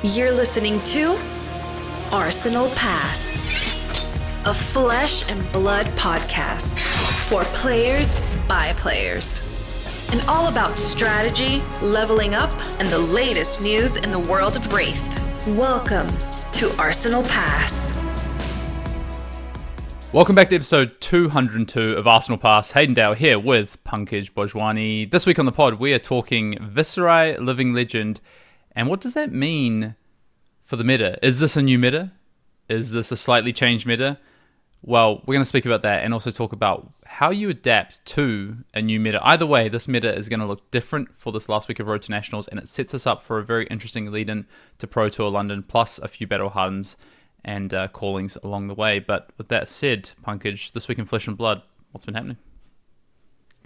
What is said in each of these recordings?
You're listening to Arsenal Pass, a flesh and blood podcast for players by players. And all about strategy, leveling up, and the latest news in the world of Wraith. Welcome to Arsenal Pass. Welcome back to episode 202 of Arsenal Pass. Hayden Dale here with Pankaj Bhojwani. This week on the pod, we are talking Viserai, Living Legend. And what does that mean for the meta? Is this a new meta? Is this a slightly changed meta? Well, we're going to speak about that and also talk about how you adapt to a new meta. Either way, this meta is going to look different for this last week of Road to Nationals, and it sets us up for a very interesting lead-in to Pro Tour London, plus a few battle hardens and callings along the way. But with that said, Pankaj, this week in Flesh and Blood, what's been happening?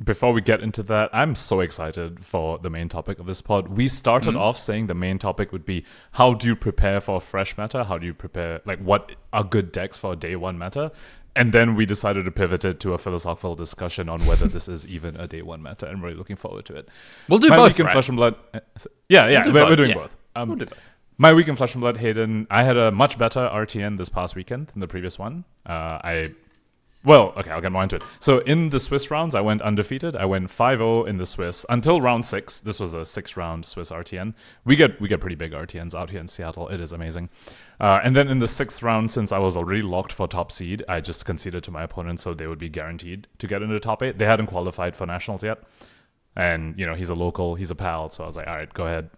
Before we get into that, I'm so excited for the main topic of this pod. We started off saying the main topic would be, how do you prepare for a fresh meta? How do you prepare, like, what are good decks for a day one meta? And then we decided to pivot it to a philosophical discussion on whether this is even a day one meta, and we're really looking forward to it. We'll do My both, week in right? Flesh and Blood. We're doing both. We'll do both. My week in Flesh and Blood, Hayden, I had a much better RTN this past weekend than the previous one. I'll get more into it. So in the Swiss rounds, I went undefeated. I went 5-0 in the Swiss until round 6. This was a 6-round Swiss RTN. We get pretty big RTNs out here in Seattle. It is amazing. And then in the 6th round, since I was already locked for top seed, I just conceded to my opponent so they would be guaranteed to get into the top 8. They hadn't qualified for nationals yet. And, he's a local, he's a pal. So I was like, all right, go ahead,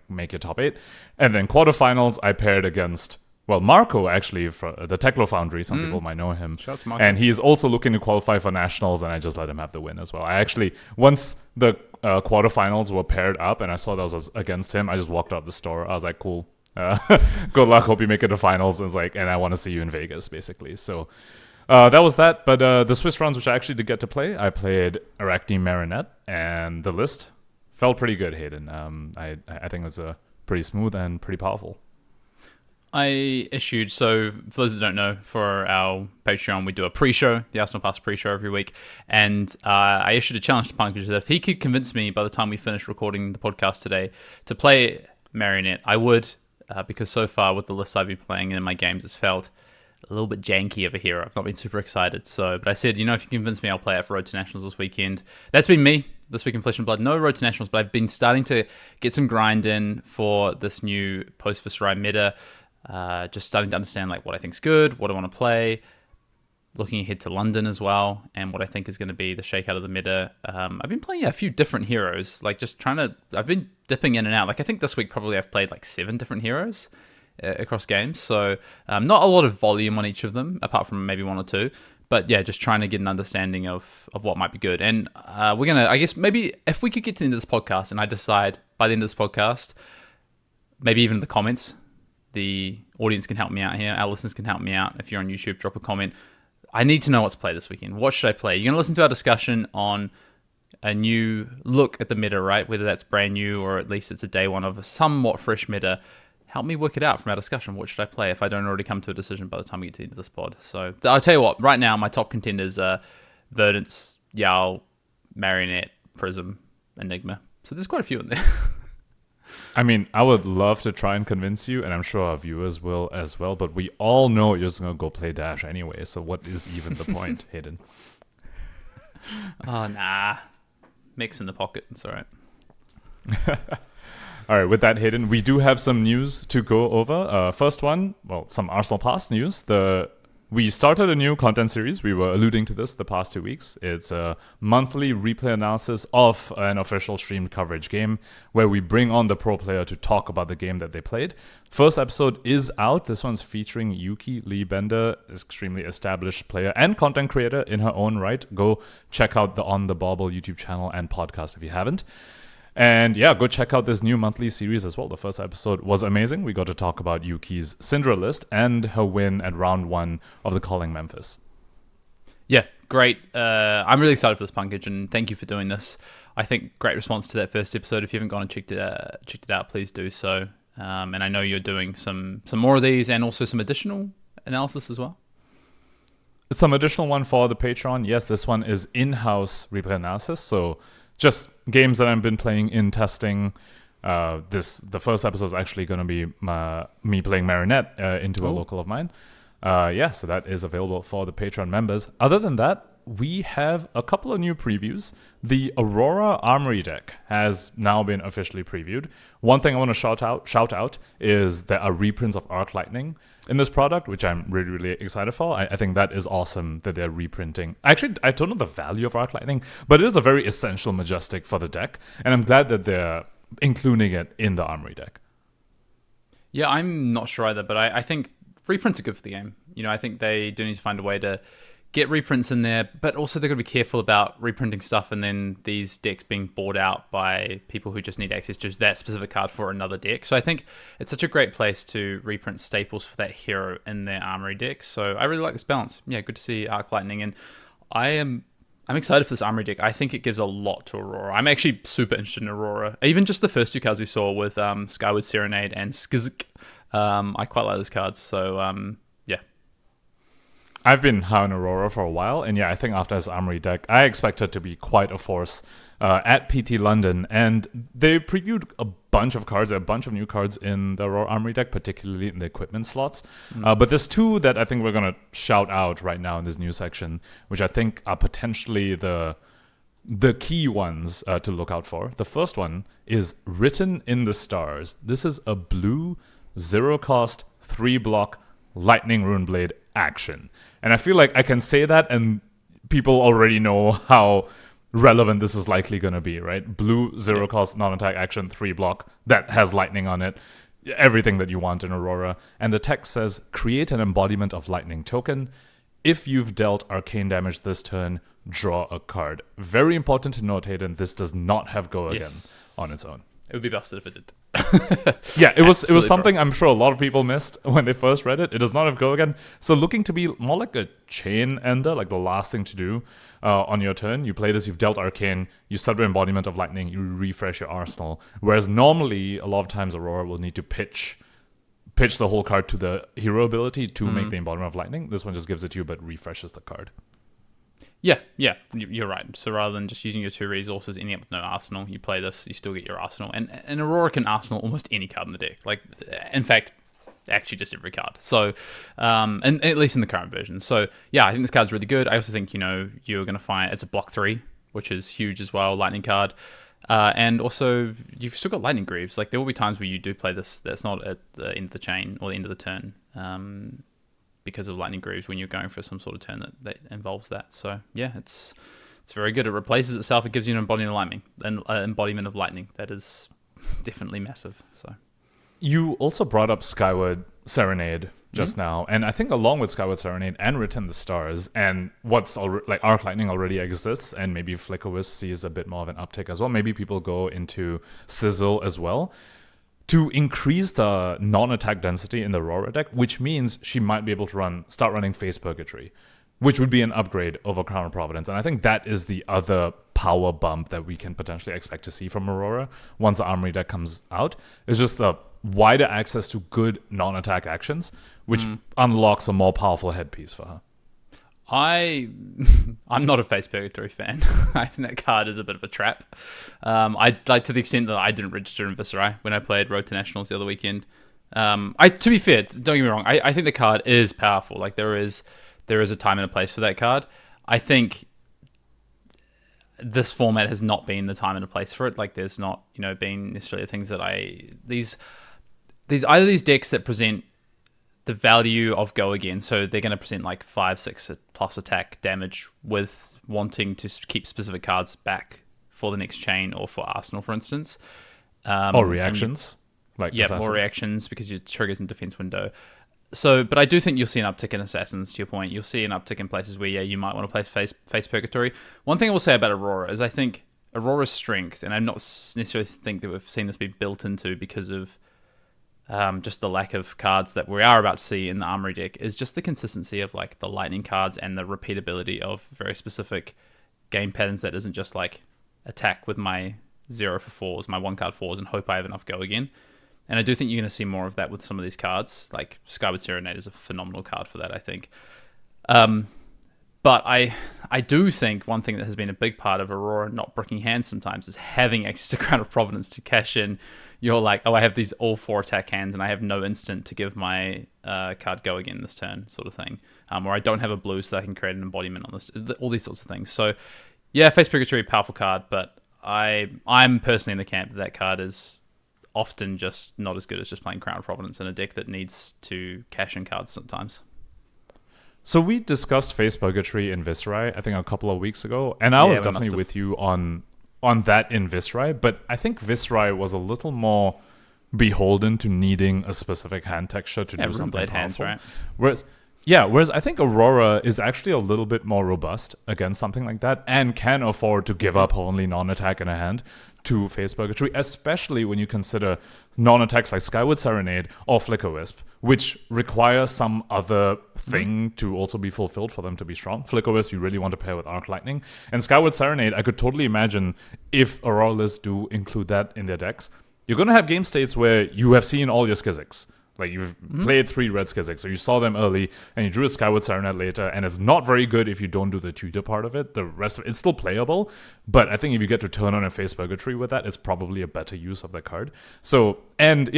make your top 8. And then quarterfinals, I paired against... Well, Marco, actually, for the Teklo Foundry, some people might know him. Shout out to Marco. And he's also looking to qualify for nationals, and I just let him have the win as well. I actually, once the quarterfinals were paired up and I saw that was against him, I just walked out the store. I was like, cool. Good luck. Hope you make it to finals. And I want to see you in Vegas, basically. So that was that. But the Swiss rounds, which I actually did get to play, I played Arachne Marinette, and the list felt pretty good, Hayden. I think it was pretty smooth and pretty powerful. I issued, so for those that don't know, for our Patreon, we do a pre-show, the Arsenal Pass pre-show every week, and I issued a challenge to Pankaj that if he could convince me by the time we finish recording the podcast today to play Marionette, I would, because so far with the list I've been playing in my games, it's felt a little bit janky of a hero. I've not been super excited, but I said, if you convince me, I'll play it for Road to Nationals this weekend. That's been me. This week in Flesh and Blood, no Road to Nationals, but I've been starting to get some grind in for this new post-Viserai meta. Just starting to understand what I think's good, what I want to play, looking ahead to London as well, and what I think is going to be the shakeout of the meta. I've been playing a few different heroes, I've been dipping in and out. I think this week probably I've played 7 different heroes across games, so not a lot of volume on each of them, apart from maybe 1 or 2. But yeah, just trying to get an understanding of what might be good. And we're going to, I guess, maybe if we could get to the end of this podcast, and I decide by the end of this podcast, maybe even in the comments, the audience can help me out here. Our listeners can help me out. If you're on YouTube, drop a comment. I need to know what to play this weekend. What should I play? You're going to listen to our discussion on a new look at the meta, right? Whether that's brand new or at least it's a day one of a somewhat fresh meta. Help me work it out from our discussion. What should I play if I don't already come to a decision by the time we get to the end of this pod? So I'll tell you what. Right now, my top contenders are Verdance, Yao, Marionette, Prism, Enigma. So there's quite a few in there. I mean, I would love to try and convince you, and I'm sure our viewers will as well, but we all know you're just going to go play Dash anyway, so what is even the point, Hayden? Oh, nah. Mix in the pocket. It's all right. All right, with that, Hayden, we do have some news to go over. First one, some Arsenal Pass news. We started a new content series. We were alluding to this the past 2 weeks. It's a monthly replay analysis of an official streamed coverage game where we bring on the pro player to talk about the game that they played. First episode is out. This one's featuring Yuki Lee Bender, extremely established player and content creator in her own right. Go check out the On the Bauble YouTube channel and podcast if you haven't. And yeah, go check out this new monthly series as well. The first episode was amazing. We got to talk about Yuki's Syndra list and her win at round 1 of the Calling Memphis. Yeah, great. I'm really excited for this, Pankaj, and thank you for doing this. I think great response to that first episode. If you haven't gone and checked it out, please do so. And I know you're doing some more of these and also some additional analysis as well. Some additional one for the Patreon. Yes, this one is in-house replay analysis. So just games that I've been playing in testing, The first episode is actually going to be me playing Marinette into a local of mine. So that is available for the Patreon members. Other than that, we have a couple of new previews. The Aurora Armory deck has now been officially previewed. One thing I want to shout out is there are reprints of Arc Lightning in this product, which I'm really, really excited for. I think that is awesome that they're reprinting. Actually, I don't know the value of Arc Lightning, but it is a very essential Majestic for the deck, and I'm glad that they're including it in the Armory deck. Yeah, I'm not sure either, but I think reprints are good for the game. I think they do need to find a way to get reprints in there, but also they've got to be careful about reprinting stuff and then these decks being bought out by people who just need access to that specific card for another deck. So I think it's such a great place to reprint staples for that hero in their Armory deck. So I really like this balance. Yeah, good to see Arc Lightning, and I'm excited for this Armory deck. I think it gives a lot to Aurora. I'm actually super interested in Aurora. Even just the first two cards we saw with Skyward Serenade and Skizik. I quite like those cards. So yeah. I've been high on Aurora for a while, and I think after this Armory deck, I expect her to be quite a force at PT London, and they previewed a bunch of cards, a bunch of new cards in the Aurora Armory deck, particularly in the equipment slots. But there's two that I think we're going to shout out right now in this new section, which I think are potentially the key ones to look out for. The first one is Written in the Stars. This is a blue, 0-cost, 3-block Lightning Runeblade action. And I feel like I can say that and people already know how relevant this is likely going to be, right? Blue, 0-cost, non-attack action, 3-block, that has lightning on it. Everything that you want in Aurora. And the text says, create an embodiment of lightning token. If you've dealt arcane damage this turn, draw a card. Very important to note, Hayden, this does not have go again on its own. It would be busted if it did. It was something I'm sure a lot of people missed when they first read it. It does not have go again. So looking to be more like a chain ender, like the last thing to do on your turn. You play this, you've dealt arcane, you set an embodiment of lightning, you refresh your arsenal. Whereas normally, a lot of times Aurora will need to pitch the whole card to the hero ability to make the embodiment of lightning. This one just gives it to you but refreshes the card. Yeah, you're right. So rather than just using your 2 resources, ending up with no arsenal, you play this, you still get your arsenal. And Aurora can arsenal almost any card in the deck. Like, in fact, actually just every card. So, and at least in the current version. So, yeah, I think this card's really good. I also think, you're going to find it's a block 3, which is huge as well, lightning card. And also, you've still got Lightning Greaves. Like, there will be times where you do play this that's not at the end of the chain or the end of the turn. Because of Lightning Greaves when you're going for some sort of turn that involves that. So yeah, it's very good. It replaces itself. It gives you an embodiment of lightning. That is definitely massive. So you also brought up Skyward Serenade just now, and I think along with Skyward Serenade and Written in the Stars, and what's like Arc Lightning already exists, and maybe Flicker Wisp sees a bit more of an uptick as well. Maybe people go into Sizzle as well. To increase the non-attack density in the Aurora deck, which means she might be able to start running Face Purgatory, which would be an upgrade over Crown of Providence. And I think that is the other power bump that we can potentially expect to see from Aurora once the Armory deck comes out. It's just the wider access to good non-attack actions, which unlocks a more powerful headpiece for her. I'm not a Face Purgatory fan. I think that card is a bit of a trap. I like to the extent that I didn't register in Viserai when I played Road to Nationals the other weekend. To be fair, don't get me wrong. I think the card is powerful. Like there is a time and a place for that card. I think this format has not been the time and a place for it. Like there's not been necessarily things that these either these decks that present the value of go again, so they're going to present like 5-6 plus attack damage with wanting to keep specific cards back for the next chain or for Arsenal, for instance. Or reactions. Or reactions because your triggers in defense window. So, but I do think you'll see an uptick in Assassins, to your point. You'll see an uptick in places where, you might want to play face Purgatory. One thing I will say about Aurora is I think Aurora's strength, and I'm not necessarily think that we've seen this be built into because of just the lack of cards that we are about to see in the Armory deck, is just the consistency of like the lightning cards and the repeatability of very specific game patterns that isn't just like attack with my 0 for 4s, my 1-card 4s, and hope I have enough go again. And I do think you're going to see more of that with some of these cards. Like Skyward Serenade is a phenomenal card for that, I think. But I do think one thing that has been a big part of Aurora not bricking hands sometimes is having access to Crown of Providence to cash in. You're like, oh, I have these all 4 attack hands, and I have no instant to give my card go again this turn, sort of thing. Or I don't have a blue, so I can create an embodiment on this. All these sorts of things. So, yeah, Face Purgatory, powerful card, but I'm personally in the camp that card is often just not as good as just playing Crown of Providence in a deck that needs to cash in cards sometimes. So we discussed Face Purgatory in Viserai, I think a couple of weeks ago, and I was definitely with you on that in Viserai, but I think Viserai was a little more beholden to needing a specific hand texture to do something powerful. Hands, right? Whereas I think Aurora is actually a little bit more robust against something like that and can afford to give up only non-attack in a hand to Face Purgatory, especially when you consider non-attacks like Skyward Serenade or Flicker Wisp, which require some other thing to also be fulfilled for them to be strong. Flicker Wisp, you really want to pair with Arc Lightning. And Skyward Serenade, I could totally imagine if Aurora lists do include that in their decks, you're going to have game states where you have seen all your Skizzics. Like, you've played 3 red Skizzics, so you saw them early, and you drew a Skyward Serenade later, and it's not very good if you don't do the tutor part of it. The rest of it's still playable, but I think if you get to turn on a Face Purgatory with that, it's probably a better use of the card. So, and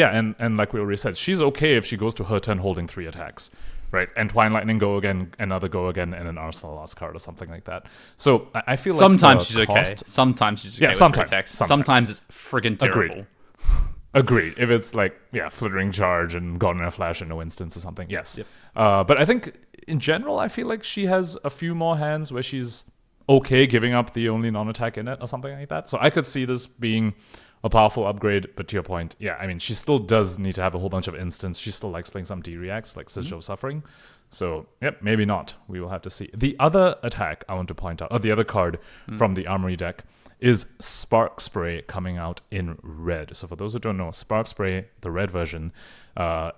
like we already said, she's okay if she goes to her turn holding 3 attacks, right? And Twine Lightning go again, another go again, and an Arsenal last card or something like that. So, I feel sometimes like she's okay. Sometimes she's okay with sometimes, 3 attacks. Sometimes it's friggin' terrible. Agreed. If it's like, Flittering Charge and Gone in a Flash and no instance or something, yes. Yep. But I think, in general, I feel like she has a few more hands where she's okay giving up the only non-attack in it or something like that. So I could see this being a powerful upgrade, but to your point, she still does need to have a whole bunch of instants. She still likes playing some D-reacts, like Sigil of Suffering. So, maybe not. We will have to see. The other attack I want to point out, or the other card from the Armory deck, is Spark Spray coming out in red. So for those who don't know, Spark Spray, the red version,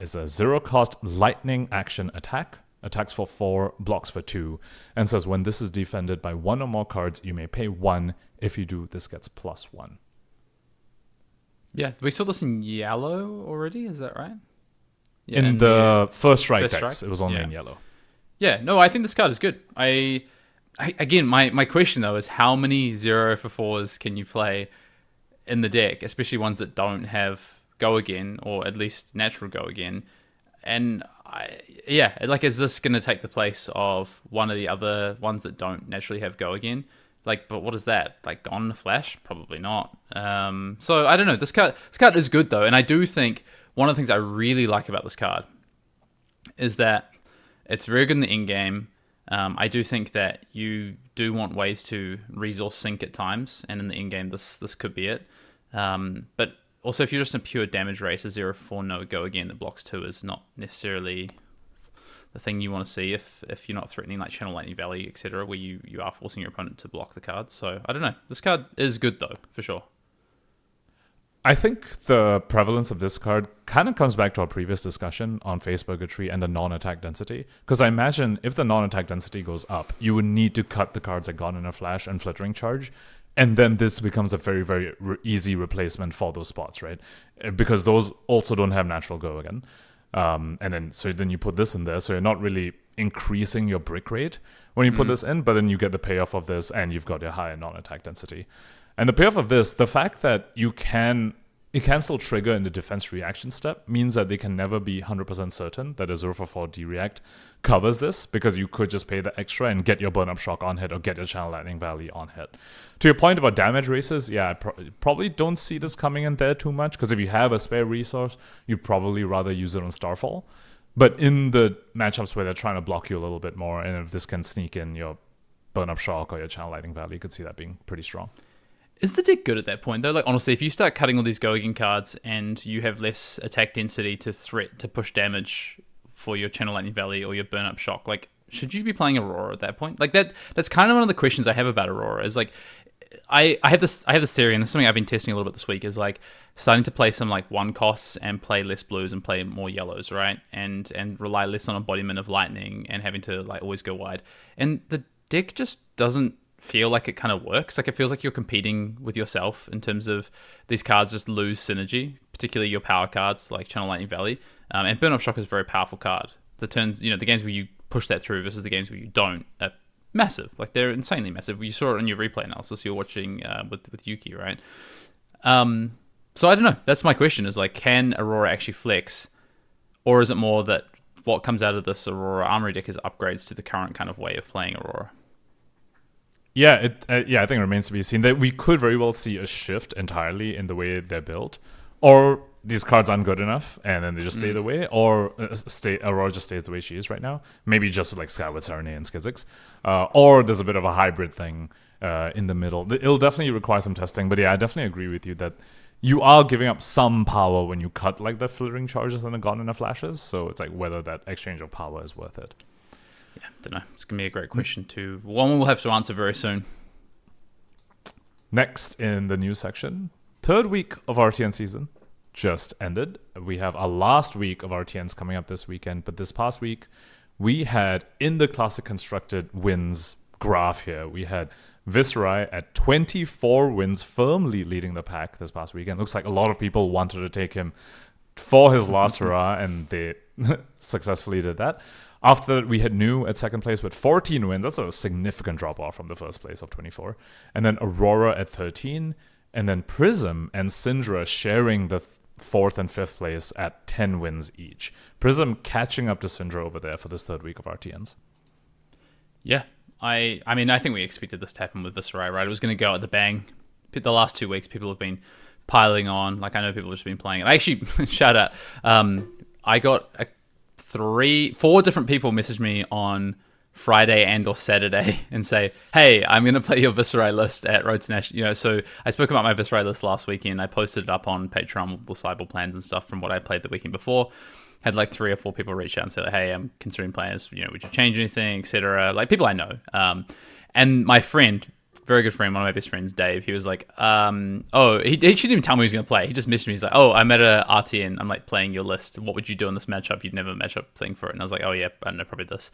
is a 0-cost lightning action attack. Attacks for 4, blocks for 2, and says when this is defended by 1 or more cards, you may pay 1. If you do, this gets +1. Yeah, we saw this in yellow already, is that right? Yeah, in the first strike decks, it was only in yellow. Yeah, no, I think this card is good. Again, my question, though, is how many 0 for 4s can you play in the deck, especially ones that don't have Go Again, or at least natural Go Again? And, is this going to take the place of one of the other ones that don't naturally have Go Again? Like, but what is that? Like, Gone in a Flash? Probably not. So, I don't know. This card is good, though, and I do think one of the things I really like about this card is that it's very good in the in-game. I do think that you do want ways to resource sink at times, and in the in-game, this could be it. But also, if you're just a pure damage race, a 0-4 no Go Again that blocks 2 is not necessarily the thing you want to see if you're not threatening like Channel Lightning Valley, etc., where you are forcing your opponent to block the cards. So, I don't know. This card is good, though, for sure. I think the prevalence of this card kind of comes back to our previous discussion on Face Purgatory and the non-attack density. Because I imagine if the non-attack density goes up, you would need to cut the cards like Gone in a Flash and Flittering Charge. And then this becomes a very, very easy replacement for those spots, right? Because those also don't have natural Go Again. And then you put this in there, so you're not really increasing your brick rate when you put this in, but then you get the payoff of this and you've got your higher non-attack density. And the payoff of this, the fact that it can still trigger in the defense reaction step, means that they can never be 100% certain that a 0-4 D-React covers this, because you could just pay the extra and get your Burn-Up Shock on hit or get your Channel Lightning Valley on hit. To your point about damage races, I probably don't see this coming in there too much, because if you have a spare resource, you'd probably rather use it on Starfall. But in the matchups where they're trying to block you a little bit more, and if this can sneak in your Burn-Up Shock or your Channel Lightning Valley, you could see that being pretty strong. Is the deck good at that point, though? Like, honestly, if you start cutting all these Go Again cards and you have less attack density to push damage for your Channel Lightning Valley or your Burn-Up Shock, like, should you be playing Aurora at that point? Like, that's kind of one of the questions I have about Aurora, is like, I have this theory, and this is something I've been testing a little bit this week, is like starting to play some like 1 costs and play less blues and play more yellows, right? And rely less on embodiment of lightning and having to like always go wide. And the deck just doesn't feel like it kind of works. Like, it feels like you're competing with yourself in terms of these cards just lose synergy, particularly your power cards like Channel Lightning Valley. And Burn Up Shock is a very powerful card. The turns, the games where you push that through versus the games where you don't, massive. Like, they're insanely massive. You saw it in your replay analysis. You're watching with Yuki, right? So I don't know. That's my question, is like, can Aurora actually flex? Or is it more that what comes out of this Aurora Armory deck is upgrades to the current kind of way of playing Aurora? Yeah, I think it remains to be seen. That we could very well see a shift entirely in the way they're built. Or these cards aren't good enough, and then they just stay the way, or Aurora just stays the way she is right now. Maybe just with like Skyward Serenade and Skizzix. Or there's a bit of a hybrid thing in the middle. It'll definitely require some testing, but yeah, I definitely agree with you that you are giving up some power when you cut like the flittering charges and the Gone Flashes. So it's like whether that exchange of power is worth it. Yeah, don't know. It's gonna be a great question too. One we'll have to answer very soon. Next in the news section, third week of RTN season just ended. We have our last week of RTNs coming up this weekend, but this past week we had, in the Classic Constructed wins graph here, we had Viserai at 24 wins, firmly leading the pack this past weekend. Looks like a lot of people wanted to take him for his last hurrah, and they successfully did that. After that, we had New at second place with 14 wins. That's a significant drop-off from the first place of 24. And then Aurora at 13. And then Prism and Syndra sharing the fourth and fifth place at 10 wins each. Prism catching up to Syndra over there for this third week of RTNs. Yeah. I mean, I think we expected this to happen with Viserai, right? It was going to go at the bang. The last 2 weeks, people have been piling on. Like, I know people have just been playing it. I actually, shout out, I got 4 different people message me on Friday and or Saturday and say, hey, I'm going to play your Viserai list at Road to National. You know, so I spoke about my Viserai list last weekend. I posted it up on Patreon with the Cybele plans and stuff from what I played the weekend before. Had like 3 or 4 people reach out and say, like, hey, I'm considering playing this. You know, would you change anything, etc. Like, people I know. And my friend, very good friend, one of my best friends, Dave, he was like, he shouldn't even tell me he was going to play. He just messaged me. He's like, oh, I'm at a RTN. I'm like playing your list. What would you do in this matchup? You'd never matchup thing for it. And I was like, oh yeah, I don't know, probably this.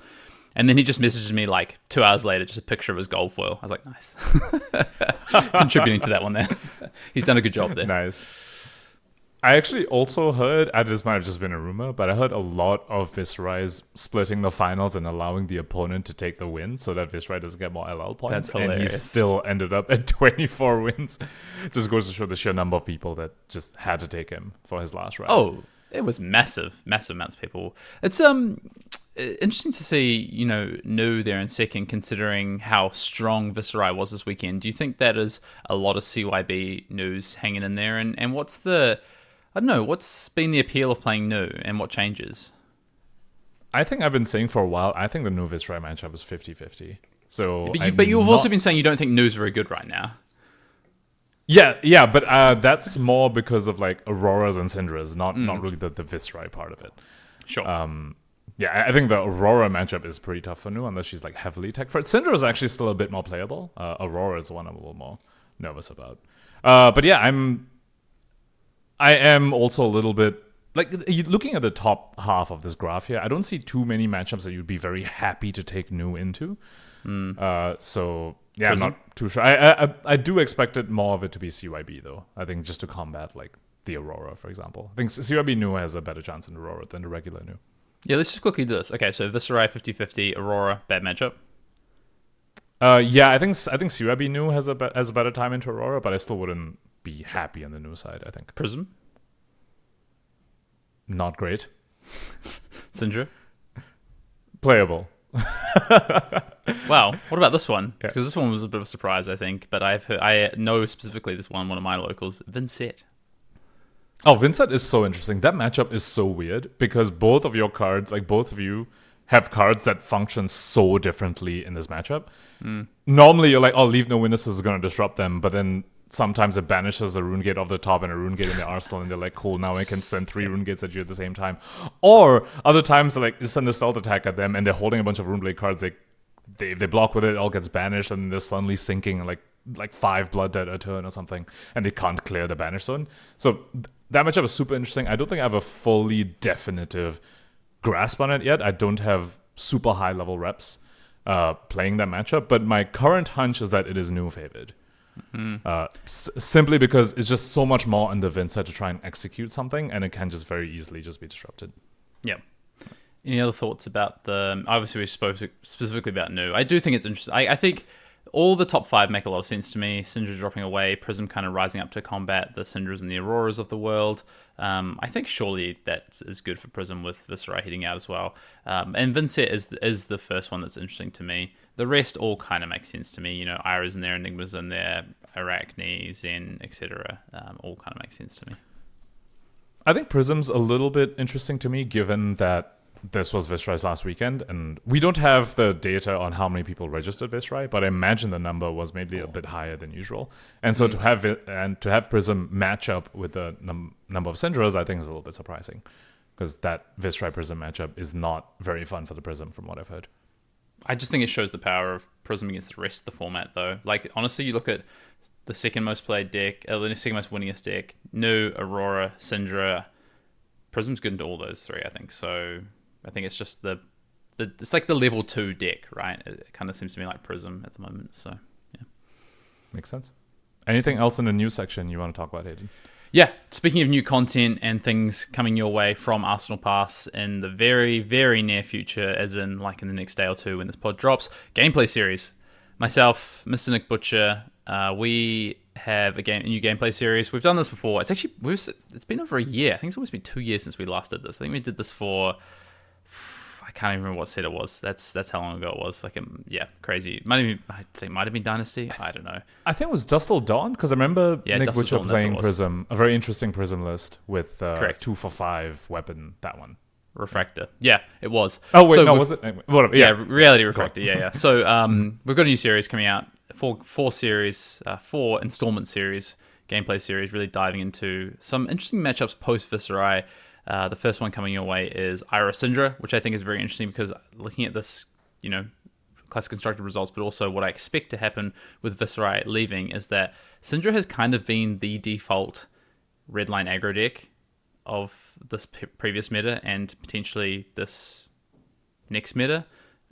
And then he just messaged me like 2 hours later, just a picture of his gold foil. I was like, nice. Contributing to that one there. He's done a good job there. Nice. I actually also heard, this might have just been a rumor, but I heard a lot of Viserai's splitting the finals and allowing the opponent to take the win so that Viserai doesn't get more LL points. That's hilarious. And he still ended up at 24 wins. Just goes to show the sheer number of people that just had to take him for his last round. Oh, it was massive amounts of people. It's interesting to see, you know, New there in second, considering how strong Viserai was this weekend. Do you think that is a lot of CYB news hanging in there? And what's what's been the appeal of playing New and what changes? I think I've been saying for a while, I think the New Viserai matchup is 50-50. So, but you've also been saying you don't think New's very good right now. Yeah, but that's more because of like Auroras and Syndras, not really the Viserai part of it. Sure. Yeah, I think the Aurora matchup is pretty tough for Nu unless she's like heavily tech for it. Syndra is actually still a bit more playable. Aurora is one I'm a little more nervous about. But yeah, I am also a little bit like looking at the top half of this graph here. I don't see too many matchups that you'd be very happy to take Nu into. So yeah, I'm not too sure. I do expect it more of it to be CYB though. I think just to combat like the Aurora, for example. I think CYB Nu has a better chance in Aurora than the regular Nu. Yeah, let's just quickly do this. Okay, so Viserai 50-50, Aurora, bad matchup. Yeah, I think CYB Nu has a better time into Aurora, but I still wouldn't be happy on the Nu side, I think. Prism? Not great. Syndra? Playable. Wow, what about this one? Yeah. Because this one was a bit of a surprise, I think, but I know specifically this one of my locals, Vincent. Oh, Vincent is so interesting. That matchup is so weird because both of your cards, like both of you, have cards that function so differently in this matchup. Normally, you're like, oh, Leave No Witnesses is going to disrupt them, but then sometimes it banishes a Rune Gate off the top and a Rune Gate in the arsenal, and they're like, cool, now I can send 3 Rune Gates at you at the same time. Or other times, they're like, you send a stealth attack at them, and they're holding a bunch of Runeblade cards. They block with it, all gets banished, and they're suddenly sinking like 5 Blood Debt a turn or something, and they can't clear the banish zone. So that matchup is super interesting. I don't think I have a fully definitive grasp on it yet. I don't have super high level reps playing that matchup, but my current hunch is that it is Nu favored. Simply because it's just so much more on the Vincent to try and execute something, and it can just very easily just be disrupted. Yeah. Any other thoughts about the... Obviously, we spoke specifically about new. I do think it's interesting. I think all the top 5 make a lot of sense to me. Syndra dropping away, Prism kind of rising up to combat the Syndras and the Auroras of the world. I think surely that is good for Prism with Viserai heading out as well. And Vincent is the first one that's interesting to me. The rest all kind of make sense to me. Ira's in there, Enigma's in there, Arachne, Zen, etc. All kind of make sense to me. I think Prism's a little bit interesting to me, given that this was Viserai's last weekend, and we don't have the data on how many people registered Viserai, but I imagine the number was maybe a bit higher than usual. And so to have Prism match up with the number of Syndras, I think is a little bit surprising, because that Viserai Prism matchup is not very fun for the Prism, from what I've heard. I just think it shows the power of Prism against the rest of the format, though. Like, honestly, you look at the second most played deck, the second most winningest deck, Nu, Aurora, Syndra. Prism's good into all those 3, I think. So I think it's just it's like the level 2 deck, right? It kind of seems to me like Prism at the moment. So yeah, makes sense. Anything else in the news section you want to talk about, Hayden? Yeah, speaking of new content and things coming your way from Arsenal Pass in the very, very near future, as in like in the next day or two when this pod drops, gameplay series. Myself, Mr. Nick Butcher, we have a new gameplay series. We've done this before. It's been over a year. I think it's almost been 2 years since we last did this. I think we did this for... I can't even remember what set it was. That's how long ago it was. Like, crazy. I think it might have been Dynasty. I don't know. I think it was Dust Till Dawn, because I remember Nick Dust Till Butcher Dawn, playing Prism, a very interesting Prism list with 2 for 5 weapon, that one. Refractor. Yeah, it was. Oh, wait, was it? Whatever. Yeah, Reality Refractor. Yeah. So we've got a new series coming out. Four installment series, gameplay series, really diving into some interesting matchups post Viserai. The first one coming your way is Ira Syndra, which I think is very interesting because looking at this, classic constructed results, but also what I expect to happen with Viserai leaving is that Syndra has kind of been the default redline aggro deck of this previous meta and potentially this next meta.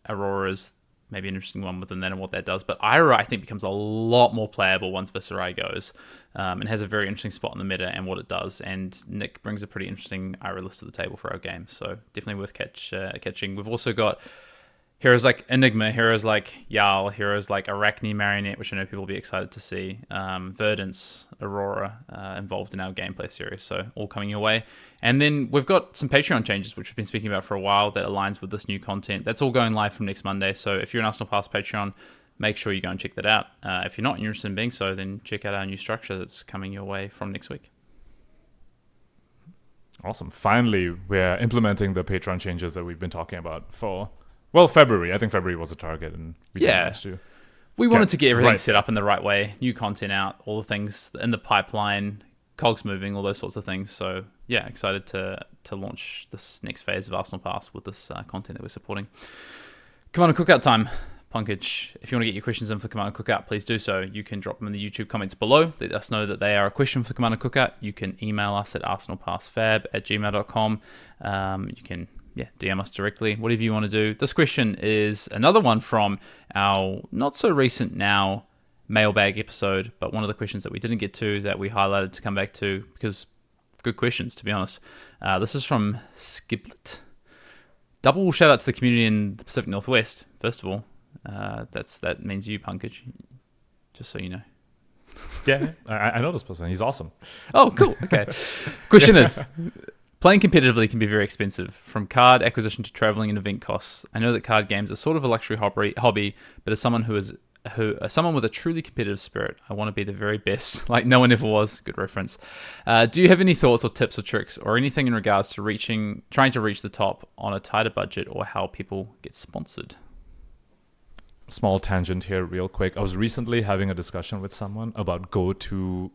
Aurora's maybe an interesting one within that and what that does. But Ira, I think, becomes a lot more playable once Viserai goes and has a very interesting spot in the meta and what it does. And Nick brings a pretty interesting Ira list to the table for our game. So definitely worth catching. We've also got heroes like Enigma, heroes like Jarl, heroes like Arachne Marionette, which I know people will be excited to see. Verdance, Aurora involved in our gameplay series. So all coming your way. And then we've got some Patreon changes, which we've been speaking about for a while, that aligns with this new content. That's all going live from next Monday. So if you're an Arsenal Pass Patreon, make sure you go and check that out. If you're not interested in being so, then check out our new structure that's coming your way from next week. Awesome. Finally, we're implementing the Patreon changes that we've been talking about for... Well, February. I think February was a target, and we didn't manage to. We wanted to get everything set up in the right way, new content out, all the things in the pipeline, cogs moving, all those sorts of things. So, yeah, excited to launch this next phase of Arsenal Pass with this content that we're supporting. Commander Cookout time. Pankaj, if you want to get your questions in for Commander Cookout, please do so. You can drop them in the YouTube comments below. Let us know that they are a question for Commander Cookout. You can email us at arsenalpassfab@gmail.com. You can... DM us directly, whatever you want to do. This question is another one from our not so recent now mailbag episode, but one of the questions that we didn't get to that we highlighted to come back to because good questions, to be honest. This is from Skiblet. Double shout out to the community in the Pacific Northwest, first of all. That means you, Pankaj, just so you know. Yeah, I know this person. He's awesome. Oh, cool. Okay. Question is... Playing competitively can be very expensive, from card acquisition to traveling and event costs. I know that card games are sort of a luxury hobby, but as someone someone with a truly competitive spirit, I want to be the very best, like no one ever was. Good reference. Do you have any thoughts or tips or tricks or anything in regards to trying to reach the top on a tighter budget, or how people get sponsored? Small tangent here, real quick. I was recently having a discussion with someone about go-to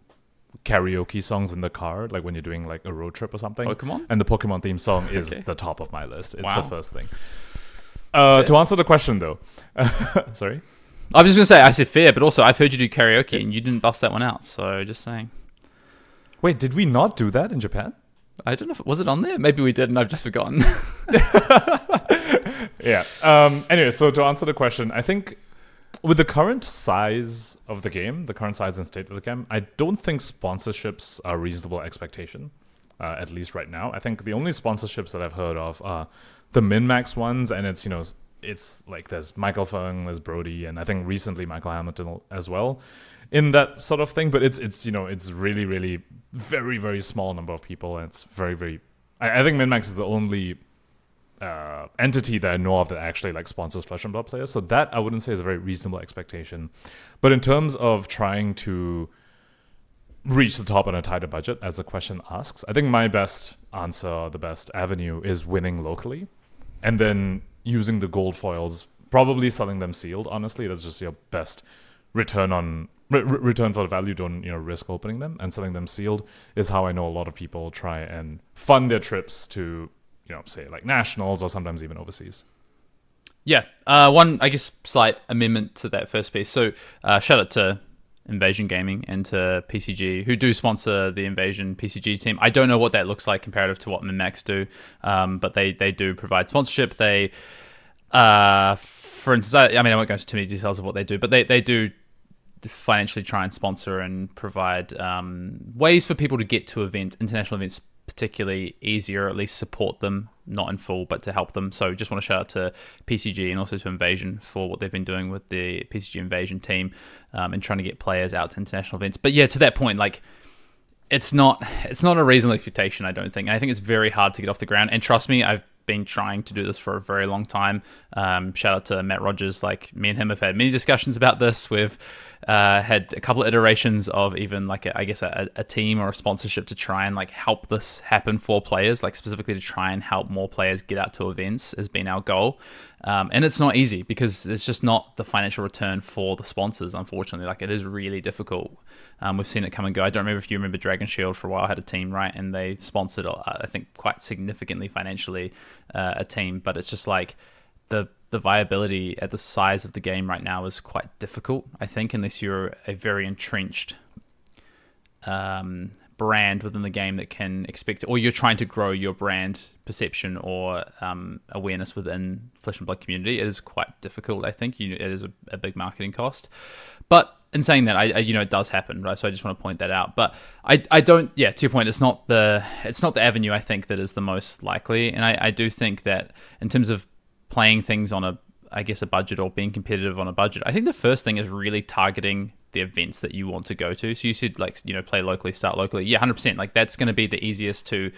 karaoke songs in the car, like when you're doing like a road trip or something. Pokemon? And the Pokemon theme song is the top of my list. It's Wow. the first thing. To answer the question though, sorry? I was just going to say, I said fair, but also I've heard you do karaoke and you didn't bust that one out, so just saying. Wait, did we not do that in Japan? I don't know if was it on there? Maybe we did and I've just forgotten. Yeah. Anyway, so to answer the question, I think with the current size of the game, the current size and state of the game, I don't think sponsorships are a reasonable expectation. at least right now. I think the only sponsorships that I've heard of are the min-max ones, and it's, it's like there's Michael Fung, there's Brody, and I think recently Michael Hamilton as well in that sort of thing. But it's really, really very, very small number of people, and it's very, very... I think min-max is the only entity that I know of that actually like sponsors Flesh and Blood players. So that I wouldn't say is a very reasonable expectation. But in terms of trying to reach the top on a tighter budget, as the question asks, I think my best answer, the best avenue, is winning locally, and then using the gold foils, probably selling them sealed. Honestly, that's just your best return on return for the value. Don't risk opening them, and selling them sealed is how I know a lot of people try and fund their trips to say like nationals or sometimes even overseas. Yeah, one I guess slight amendment to that first piece. So shout out to Invasion Gaming and to PCG, who do sponsor the Invasion PCG team. I don't know what that looks like comparative to what Min-Max do, but they do provide sponsorship. They, for instance, I won't go into too many details of what they do, but they do financially try and sponsor and provide ways for people to get to events, international events, particularly easier, or at least support them, not in full, but to help them. So just want to shout out to PCG and also to Invasion for what they've been doing with the PCG Invasion team and trying to get players out to international events. But yeah, to that point, like it's not a reasonable expectation, I don't think. And I think it's very hard to get off the ground. And trust me, I've been trying to do this for a very long time. Shout out to Matt Rogers. Like me and him have had many discussions about this. We've had a couple of iterations of even like a team or a sponsorship to try and like help this happen for players, like specifically to try and help more players get out to events has been our goal. And it's not easy because it's just not the financial return for the sponsors, unfortunately. Like it is really difficult. We've seen it come and go. I don't remember if you remember Dragon Shield for a while had a team, right? And they sponsored, I think, quite significantly financially a team. But it's just like the viability at the size of the game right now is quite difficult, I think, unless you're a very entrenched brand within the game that can expect, or you're trying to grow your brand perception or awareness within Flesh and Blood community. It is quite difficult, I think. It is a big marketing cost. But in saying that, it does happen, right? So I just want to point that out. But I don't, to your point, it's not the avenue I think that is the most likely. And I do think that in terms of playing things on a budget or being competitive on a budget, I think the first thing is really targeting the events that you want to go to. So you said play locally, start locally. Yeah, 100%. Like that's going to be the easiest to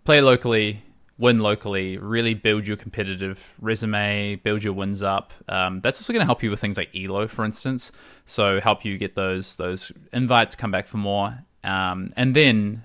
play locally, win locally, really build your competitive resume, build your wins up. That's also going to help you with things like ELO, for instance. So help you get those invites, come back for more. And then,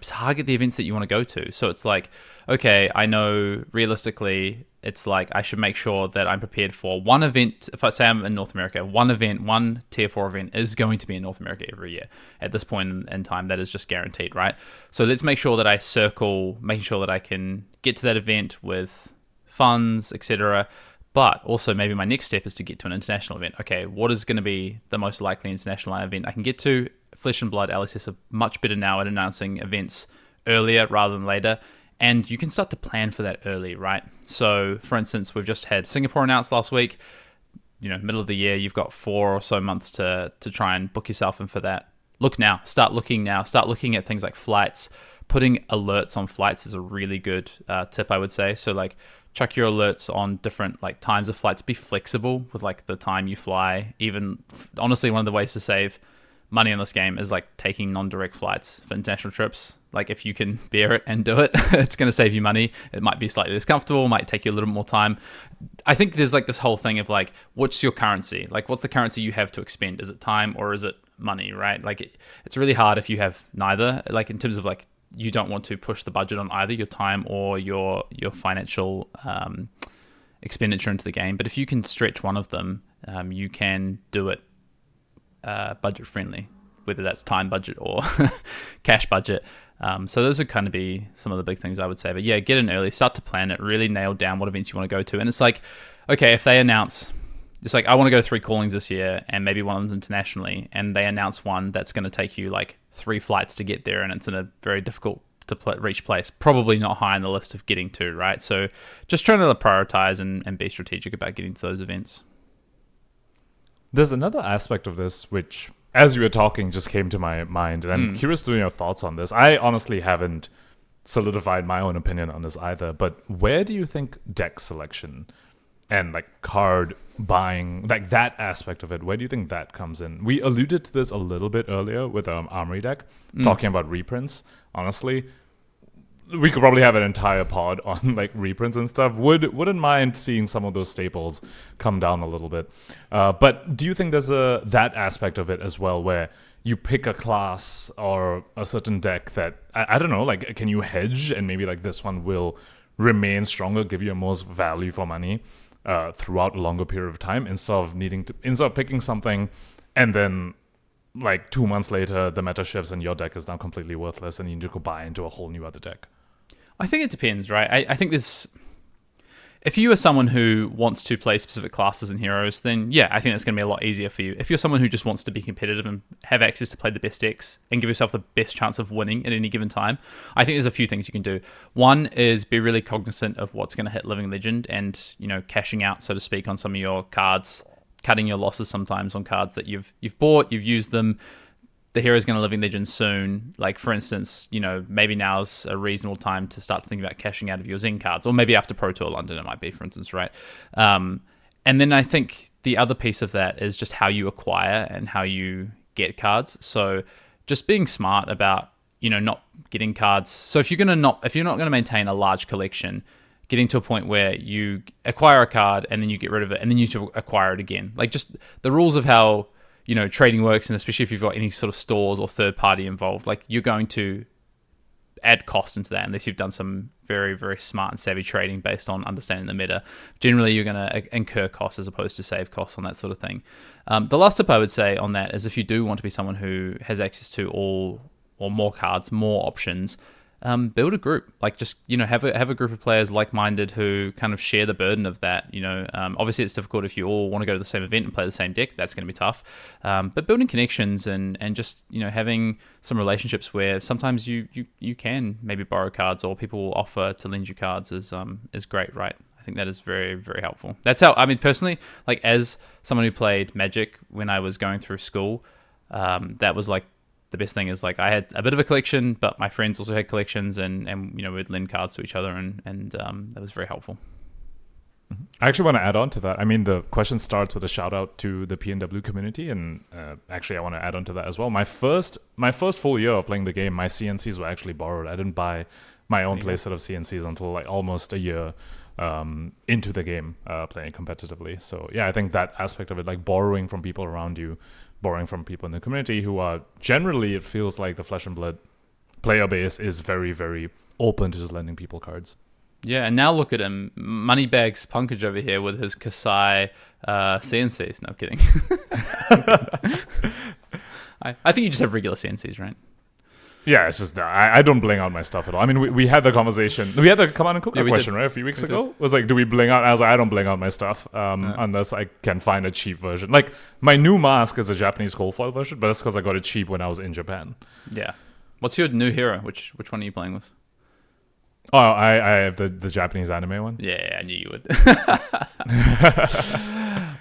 target the events that you want to go to. So it's like, okay, I know realistically, it's like I should make sure that I'm prepared for one event. If I say I'm in North America, one tier 4 event is going to be in North America every year. At this point in time, that is just guaranteed, right? So let's make sure that I circle, making sure that I can get to that event with funds, etc. But also maybe my next step is to get to an international event. Okay, what is going to be the most likely international event I can get to? Flesh and Blood, LSS are much better now at announcing events earlier rather than later. And you can start to plan for that early, right? So, for instance, we've just had Singapore announced last week. Middle of the year, you've got 4 or so months to try and book yourself in for that. Look now. Start looking now. Start looking at things like flights. Putting alerts on flights is a really good tip, I would say. So, like, chuck your alerts on different like times of flights. Be flexible with like the time you fly. Even honestly, one of the ways to save money in this game is like taking non-direct flights for international trips. Like if you can bear it and do it, it's going to save you money. It might be slightly less comfortable, might take you a little more time. I think there's like this whole thing of like, what's your currency? Like what's the currency you have to expend? Is it time or is it money, right? Like it's really hard if you have neither, like in terms of like, you don't want to push the budget on either your time or your financial expenditure into the game. But if you can stretch one of them, you can do it budget friendly, whether that's time budget or cash budget. So those would kind of be some of the big things I would say. But yeah, get in early, start to plan it, really nail down what events you want to go to. And it's like, okay, if they announce, it's like, I want to go to 3 callings this year and maybe one of them's internationally, and they announce one that's going to take you like 3 flights to get there and it's in a very difficult to reach place, probably not high on the list of getting to, right? So just trying to prioritize and be strategic about getting to those events. There's another aspect of this which as you were talking, just came to my mind, and I'm curious to know your thoughts on this. I honestly haven't solidified my own opinion on this either, but where do you think deck selection and like card buying, like that aspect of it, where do you think that comes in? We alluded to this a little bit earlier with Armory deck, talking about reprints. Honestly, we could probably have an entire pod on like reprints and stuff. Wouldn't mind seeing some of those staples come down a little bit. But do you think there's that aspect of it as well, where you pick a class or a certain deck that I don't know, like can you hedge and maybe like this one will remain stronger, give you a most value for money throughout a longer period of time, instead of picking something and then like 2 months later the meta shifts and your deck is now completely worthless and you need to go buy into a whole new other deck? I think it depends, right? I think there's... If you are someone who wants to play specific classes and heroes, then yeah, I think that's going to be a lot easier for you. If you're someone who just wants to be competitive and have access to play the best decks and give yourself the best chance of winning at any given time, I think there's a few things you can do. One is be really cognizant of what's going to hit Living Legend and, you know, cashing out, so to speak, on some of your cards, cutting your losses sometimes on cards that you've bought, you've used them. The hero's going to Living Legend soon. Like, for instance, you know, maybe now's a reasonable time to start thinking about cashing out of your Zen cards, or maybe after Pro Tour London it might be, for instance, right? And then I think the other piece of that is just how you acquire and how you get cards. So just being smart about, you know, not getting cards. So if you're not going to maintain a large collection, getting to a point where you acquire a card and then you get rid of it and then you need to acquire it again. Like, just the rules of how, you know, trading works, and especially if you've got any sort of stores or third party involved, like you're going to add cost into that unless you've done some very, very smart and savvy trading based on understanding the meta. Generally, you're going to incur costs as opposed to save costs on that sort of thing. The last tip I would say on that is, if you do want to be someone who has access to all or more cards, more options, build a group. Like, just, you know, have a group of players like-minded who kind of share the burden of that. You know, obviously it's difficult if you all want to go to the same event and play the same deck. That's going to be tough. But building connections and just, you know, having some relationships where sometimes you can maybe borrow cards or people will offer to lend you cards is great, right? I think that is very, very helpful. That's how, I mean, personally, like as someone who played Magic when I was going through school, that was like, the best thing is, like, I had a bit of a collection, but my friends also had collections, and you know, we'd lend cards to each other, and that was very helpful. I actually want to add on to that. I mean, the question starts with a shout out to the PNW community, and actually I want to add on to that as well. My first full year of playing the game, my CNCs were actually borrowed. I didn't buy my own playset of CNCs until like almost a year into the game, playing competitively. So yeah, I think that aspect of it, like borrowing from people around you, borrowing from people in the community who are generally, it feels like the Flesh and Blood player base is very, very open to just lending people cards. Yeah, and now look at him, Moneybags Pankaj over here with his Kasai CNCs. No, I'm kidding. I think you just have regular CNCs, right? Yeah, it's just, I don't bling out my stuff at all. I mean, we had the conversation. We had the Command and Cookout question, right? A few weeks ago. It was like, do we bling out? I was like, I don't bling out my stuff unless I can find a cheap version. Like, my new mask is a Japanese gold foil version, but that's because I got it cheap when I was in Japan. Yeah. What's your new hero? Which one are you playing with? Oh, I have the Japanese anime one. Yeah, I knew you would.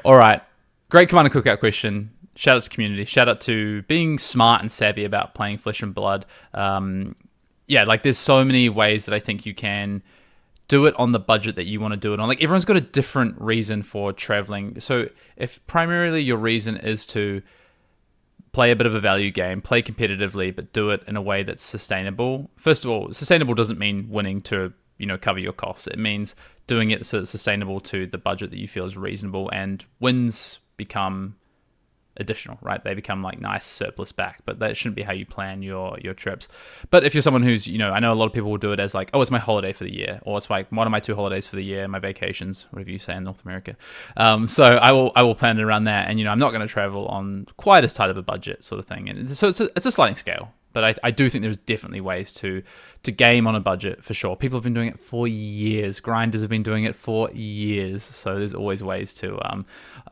All right. Great Command and Cookout question. Shout out to community. Shout out to being smart and savvy about playing Flesh and Blood. Yeah, like there's so many ways that I think you can do it on the budget that you want to do it on. Like, everyone's got a different reason for traveling. So if primarily your reason is to play a bit of a value game, play competitively, but do it in a way that's sustainable. First of all, sustainable doesn't mean winning to, you know, cover your costs. It means doing it so it's sustainable to the budget that you feel is reasonable, and wins become additional, right? They become like nice surplus back, but that shouldn't be how you plan your trips. But if you're someone who's, you know, I know a lot of people will do it as like, oh, it's my holiday for the year, or it's like one of my 2 holidays for the year, my vacations, whatever you say in North America. So I will plan it around that, and you know, I'm not going to travel on quite as tight of a budget, sort of thing. And so it's a sliding scale. But I do think there's definitely ways to game on a budget, for sure. People have been doing it for years. Grinders have been doing it for years. So there's always ways to...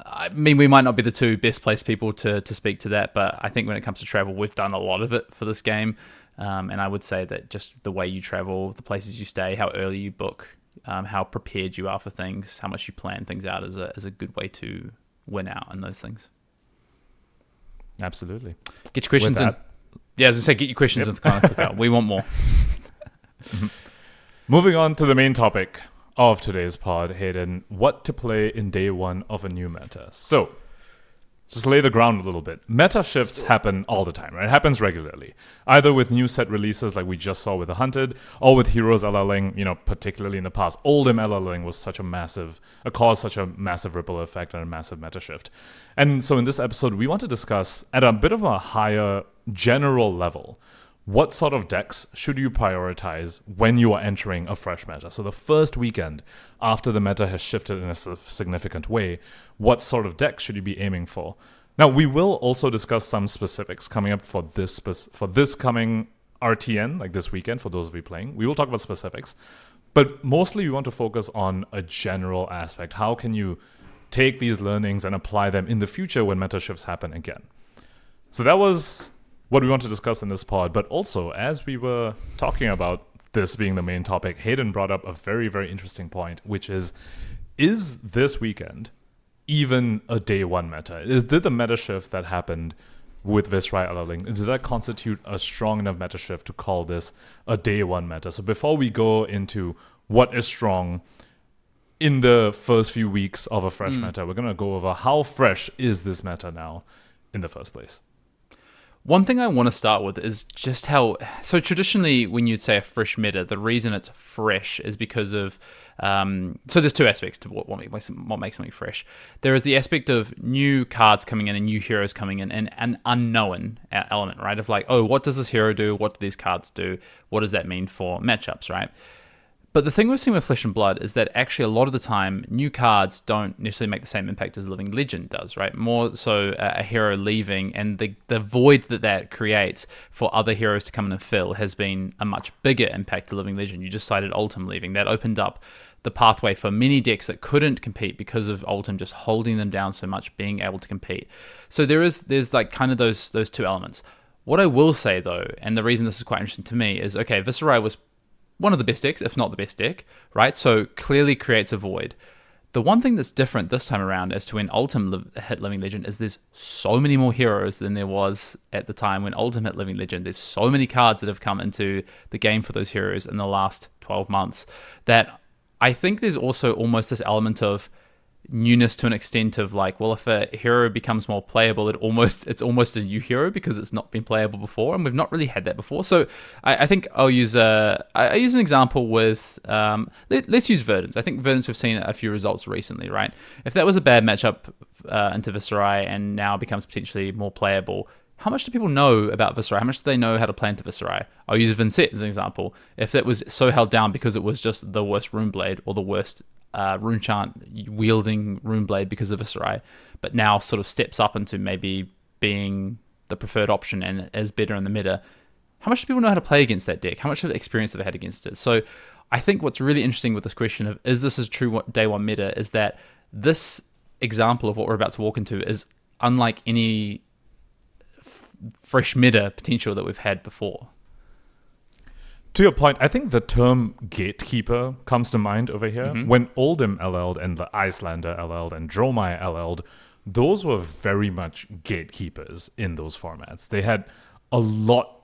I mean, we might not be the 2 best placed people to speak to that, but I think when it comes to travel, we've done a lot of it for this game. And I would say that just the way you travel, the places you stay, how early you book, how prepared you are for things, how much you plan things out is a good way to win out on those things. Absolutely. Get your questions in. Yeah, as I say, get your questions in the kind of Cookout. We want more. Moving on to the main topic of today's pod, Hayden, what to play in day one of a new meta. So, just lay the ground a little bit. Meta shifts happen all the time, right? It happens regularly. Either with new set releases like we just saw with the Hunted, or with Heroes LLing, particularly in the past. Oldhim LLing was caused such a massive ripple effect and a massive meta shift. And so in this episode, we want to discuss at a bit of a higher general level, what sort of decks should you prioritize when you are entering a fresh meta? So the first weekend after the meta has shifted in a significant way, what sort of deck should you be aiming for? Now, we will also discuss some specifics coming up for this coming RTN, like this weekend, for those of you playing. We will talk about specifics, but mostly we want to focus on a general aspect. How can you take these learnings and apply them in the future when meta shifts happen again? So that was what we want to discuss in this pod, but also as we were talking about this being the main topic, Hayden brought up a very, very interesting point, which is this weekend even a day one meta? Did the meta shift that happened with Viserai LLing, did that constitute a strong enough meta shift to call this a day one meta? So before we go into what is strong in the first few weeks of a fresh meta, we're going to go over how fresh is this meta now in the first place. One thing I want to start with is just how... So traditionally, when you'd say a fresh meta, the reason it's fresh is because of... so there's two aspects to what makes something fresh. There is the aspect of new cards coming in and new heroes coming in and an unknown element, right? Of like, oh, what does this hero do? What do these cards do? What does that mean for matchups, right? But the thing we've seen with Flesh and Blood is that actually a lot of the time, new cards don't necessarily make the same impact as Living Legend does, right? More so a hero leaving and the void that creates for other heroes to come in and fill has been a much bigger impact to Living Legend. You just cited Oldhim leaving. That opened up the pathway for many decks that couldn't compete because of Oldhim just holding them down so much, being able to compete. So there's like kind of those two elements. What I will say though, and the reason this is quite interesting to me is, okay, Viserai was one of the best decks, if not the best deck, right? So clearly creates a void. The one thing that's different this time around as to when Oldhim hit Living Legend is there's so many more heroes than there was at the time when Oldhim hit Living Legend. There's so many cards that have come into the game for those heroes in the last 12 months that I think there's also almost this element of newness to an extent of like, well, if a hero becomes more playable, it's almost a new hero because it's not been playable before, and we've not really had that before. So I think I'll use an example with let's use Verdance. I think Verdance, we've seen a few results recently, right? If that was a bad matchup into Viserai and now becomes potentially more playable, how much do people know about Viserai? How much do they know how to play into Viserai? I'll use Vincent as an example. If that was so held down because it was just the worst Runeblade or the worst rune chant wielding Runeblade because of Viserai, but now sort of steps up into maybe being the preferred option and is better in the meta, how much do people know how to play against that deck? How much of experience have they had against it? So I think what's really interesting with this question of is this a true day one meta is that this example of what we're about to walk into is unlike any fresh meta potential that we've had before. To your point, I think the term gatekeeper comes to mind over here. Mm-hmm. When Oldhim LL'd and the Icelander LL'd and Dromai LL'd, those were very much gatekeepers in those formats.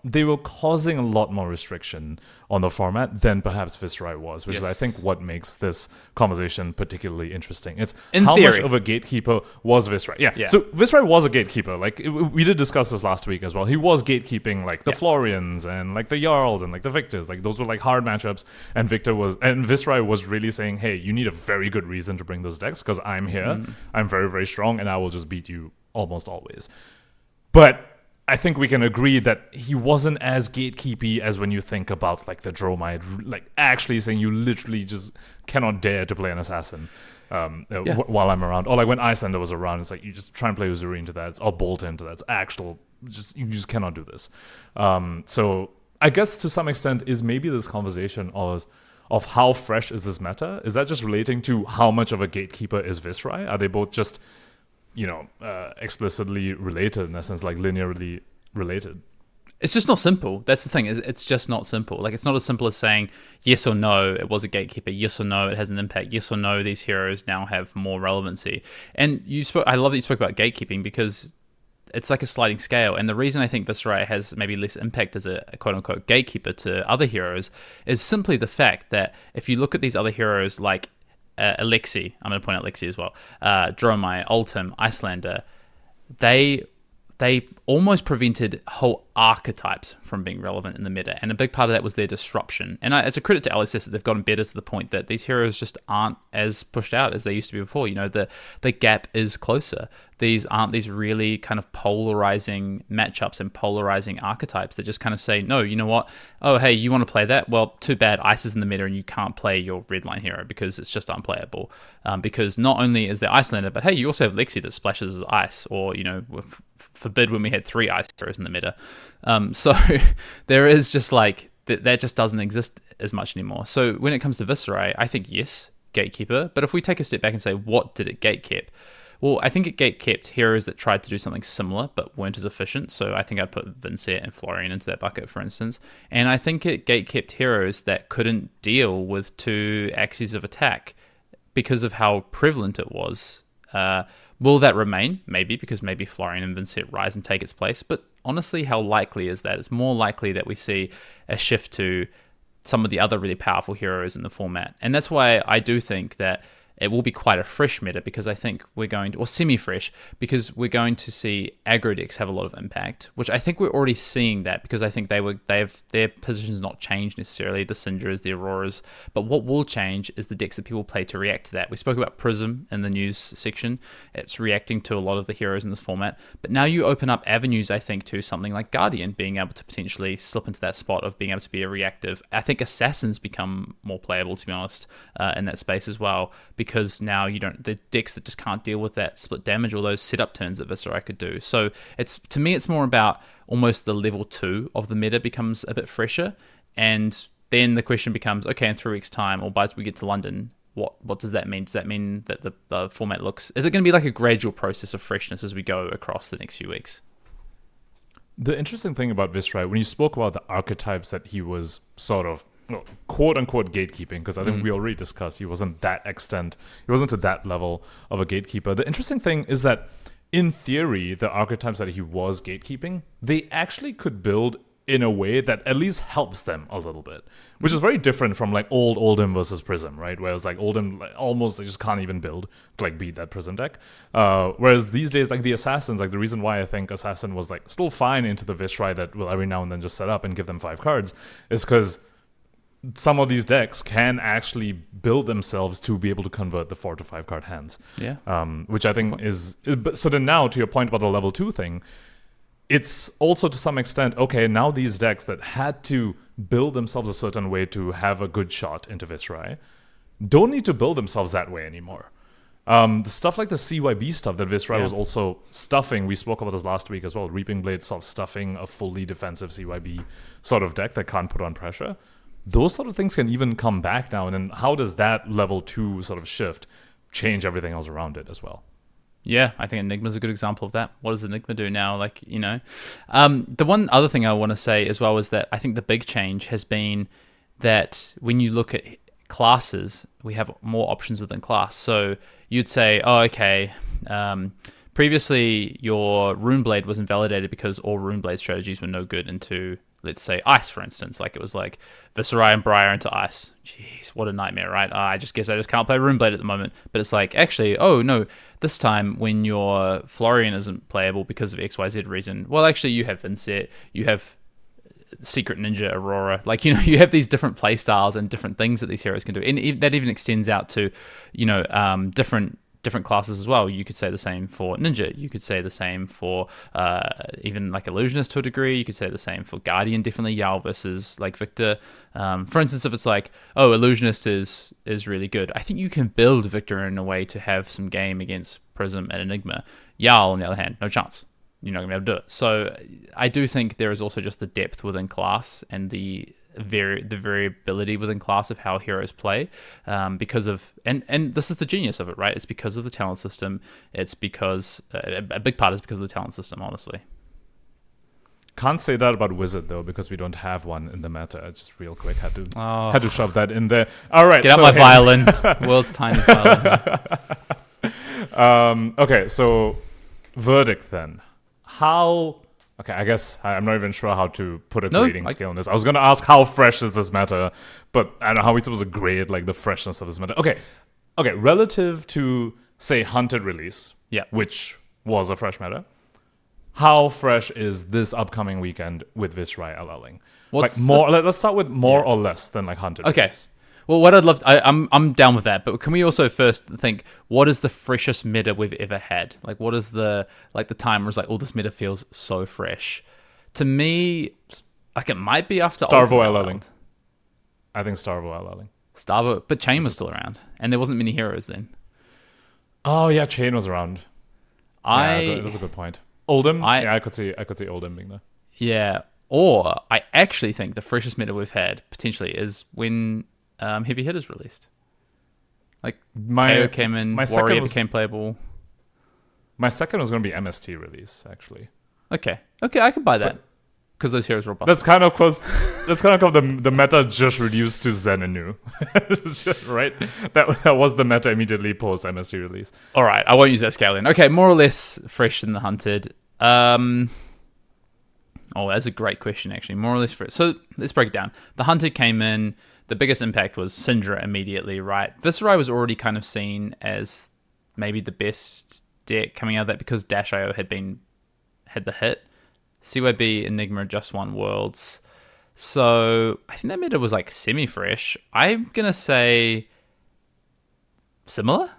They were causing a lot more restriction on the format than perhaps Viserai was, which is, I think, what makes this conversation particularly interesting. It's how much of a gatekeeper was Viserai. Yeah. So Viserai was a gatekeeper. Like, we did discuss this last week as well. He was gatekeeping, like, the Florians and, like, the Jarls and, like, the Victors. Like, those were, like, hard matchups. And Viserai was really saying, hey, you need a very good reason to bring those decks because I'm here. I'm very, very strong, and I will just beat you almost always. But I think we can agree that he wasn't as gatekeepy as when you think about like the Dromide, like actually saying you literally just cannot dare to play an assassin while I'm around. Or like when Icelander was around, it's like you just try and play Uzuri into that, or Bolt into that. It's actual, you just cannot do this. So I guess to some extent is maybe this conversation of how fresh is this meta? Is that just relating to how much of a gatekeeper is Viserai? Are they both just explicitly related in essence, like linearly related? It's just not simple. That's the thing. It's just not simple. Like, it's not as simple as saying yes or no, it was a gatekeeper. Yes or no, it has an impact. Yes or no, these heroes now have more relevancy. And I love that you spoke about gatekeeping because it's like a sliding scale. And the reason I think Viserai has maybe less impact as a quote-unquote gatekeeper to other heroes is simply the fact that if you look at these other heroes like Alexi, I'm going to point out Alexi as well, Dromai, Ultim, Icelander, they almost prevented whole archetypes from being relevant in the meta, and a big part of that was their disruption. And it's a credit to LSS that they've gotten better to the point that these heroes just aren't as pushed out as they used to be before. You know, the gap is closer. These aren't these really kind of polarizing matchups and polarizing archetypes that just kind of say, no, you know what? Oh, hey, you want to play that? Well, too bad. Ice is in the meta and you can't play your red line hero because it's just unplayable. Because not only is there Icelander, but hey, you also have Lexi that splashes ice, or, you know, forbid when we had 3 ice heroes in the meta. So there is just like, that just doesn't exist as much anymore. So when it comes to Viserai, I think yes, gatekeeper. But if we take a step back and say, what did it gatekeep? Well, I think it gatekept heroes that tried to do something similar but weren't as efficient. So I think I'd put Vincent and Florian into that bucket, for instance. And I think it gatekept heroes that couldn't deal with 2 axes of attack because of how prevalent it was. Will that remain? Maybe, because maybe Florian and Vincent rise and take its place. But honestly, how likely is that? It's more likely that we see a shift to some of the other really powerful heroes in the format. And that's why I do think that it will be quite a fresh meta, because I think we're going to, or semi-fresh, because we're going to see aggro decks have a lot of impact, which I think we're already seeing that, because I think their positions not changed necessarily, the Syndras, the Auroras, but what will change is the decks that people play to react to that. We spoke about Prism in the news section. It's reacting to a lot of the heroes in this format, but now you open up avenues, I think, to something like Guardian being able to potentially slip into that spot of being able to be a reactive. I think Assassins become more playable, to be honest, in that space as well, because now the decks that just can't deal with that split damage or those setup turns that Viserai could do. So to me, it's more about almost the level 2 of the meta becomes a bit fresher. And then the question becomes, okay, in 3 weeks' time, or by the time we get to London, what does that mean? Does that mean that the format looks... Is it going to be like a gradual process of freshness as we go across the next few weeks? The interesting thing about Viserai, when you spoke about the archetypes that he was sort of quote unquote gatekeeping, because I think we already discussed he wasn't to that level of a gatekeeper. The interesting thing is that in theory, the archetypes that he was gatekeeping, they actually could build in a way that at least helps them a little bit, which is very different from like old Oldhim versus Prism, right? Whereas like Oldhim almost they just can't even build to like beat that Prism deck. Whereas these days, like the Assassins, like the reason why I think Assassin was like still fine into the Viserai that will every now and then just set up and give them 5 cards is because some of these decks can actually build themselves to be able to convert the 4 to 5 card hands. Yeah. Which I think is so then now to your point about the level 2 thing, it's also to some extent, okay, now these decks that had to build themselves a certain way to have a good shot into Viserai don't need to build themselves that way anymore. The stuff like the CYB stuff that Viserai was also stuffing, we spoke about this last week as well, Reaping Blade sort of stuffing a fully defensive CYB sort of deck that can't put on pressure. Those sort of things can even come back now. And then how does that level 2 sort of shift change everything else around it as well? Yeah, I think Enigma's a good example of that. What does Enigma do now? Like, you know, the one other thing I want to say as well is that I think the big change has been that when you look at classes, we have more options within class. So you'd say, oh, okay, previously your Runeblade was invalidated because all Runeblade strategies were no good into, let's say, Ice, for instance. Like it was like Viserai and Briar into Ice. Jeez, what a nightmare, right? I just can't play Runeblade at the moment. But it's like, actually, oh no, this time when your Florian isn't playable because of XYZ reason, well, actually you have Vincent, you have Secret Ninja, Aurora. Like, you know, you have these different play styles and different things that these heroes can do. And that even extends out to, you know, different classes as well. You could say the same for Ninja. You could say the same for even like Illusionist to a degree. You could say the same for Guardian, definitely Yao versus like Victor. For instance, if it's like, oh, Illusionist is really good, I think you can build Victor in a way to have some game against Prism and Enigma. Yao, on the other hand, no chance. You're not going to be able to do it. So I do think there is also just the depth within class and the variability within class of how heroes play, because of and this is the genius of it, right? It's because of the talent system. It's because a big part is because of the talent system, honestly. Can't say that about Wizard though, because we don't have one in the meta. Just real quick, had to shove that in there. All right, get out my violin, world's tiniest violin. Okay, so verdict then. how... Okay, I guess I'm not even sure how to put a grading I- scale on this. I was going to ask how fresh is this meta, but I don't know how we're supposed to grade like the freshness of this meta. Okay, relative to, say, Hunted release, Yeah. which was a fresh meta, how fresh is this upcoming weekend with Viserai LLing? What's Like more? Let's start with more or less than like Hunted. Okay. release. Well, what I'd love, I'm down with that. But can we also first think, what is the freshest meta we've ever had? Like, what is the time where it's like, oh, this meta feels so fresh? To me, like it might be after Starvo Ultimate LLing. World. I think Starvo LLing. Starvo, but Chain was still around, and there wasn't many heroes then. Oh yeah, Chain was around. Yeah, that's a good point. Oldham, I could see Oldham being there. Yeah, or I actually think the freshest meta we've had potentially is when Heavy Hitters released. Like KO came in, Warrior became playable. My second was going to be MST release, actually. Okay, I can buy that because those heroes were buffed. That's kind of cause the meta just reduced to Zen and Nu, right? That was the meta immediately post MST release. All right, I won't use that scale then. Okay, more or less fresh than the Hunted. Oh, that's a great question, actually. More or less fresh. So let's break it down. The Hunted came in. The biggest impact was Syndra immediately, right? Viserai was already kind of seen as maybe the best deck coming out of that because Dash.io had the hit. CYB Enigma just won Worlds. So I think that meta was like semi-fresh. I'm going to say similar.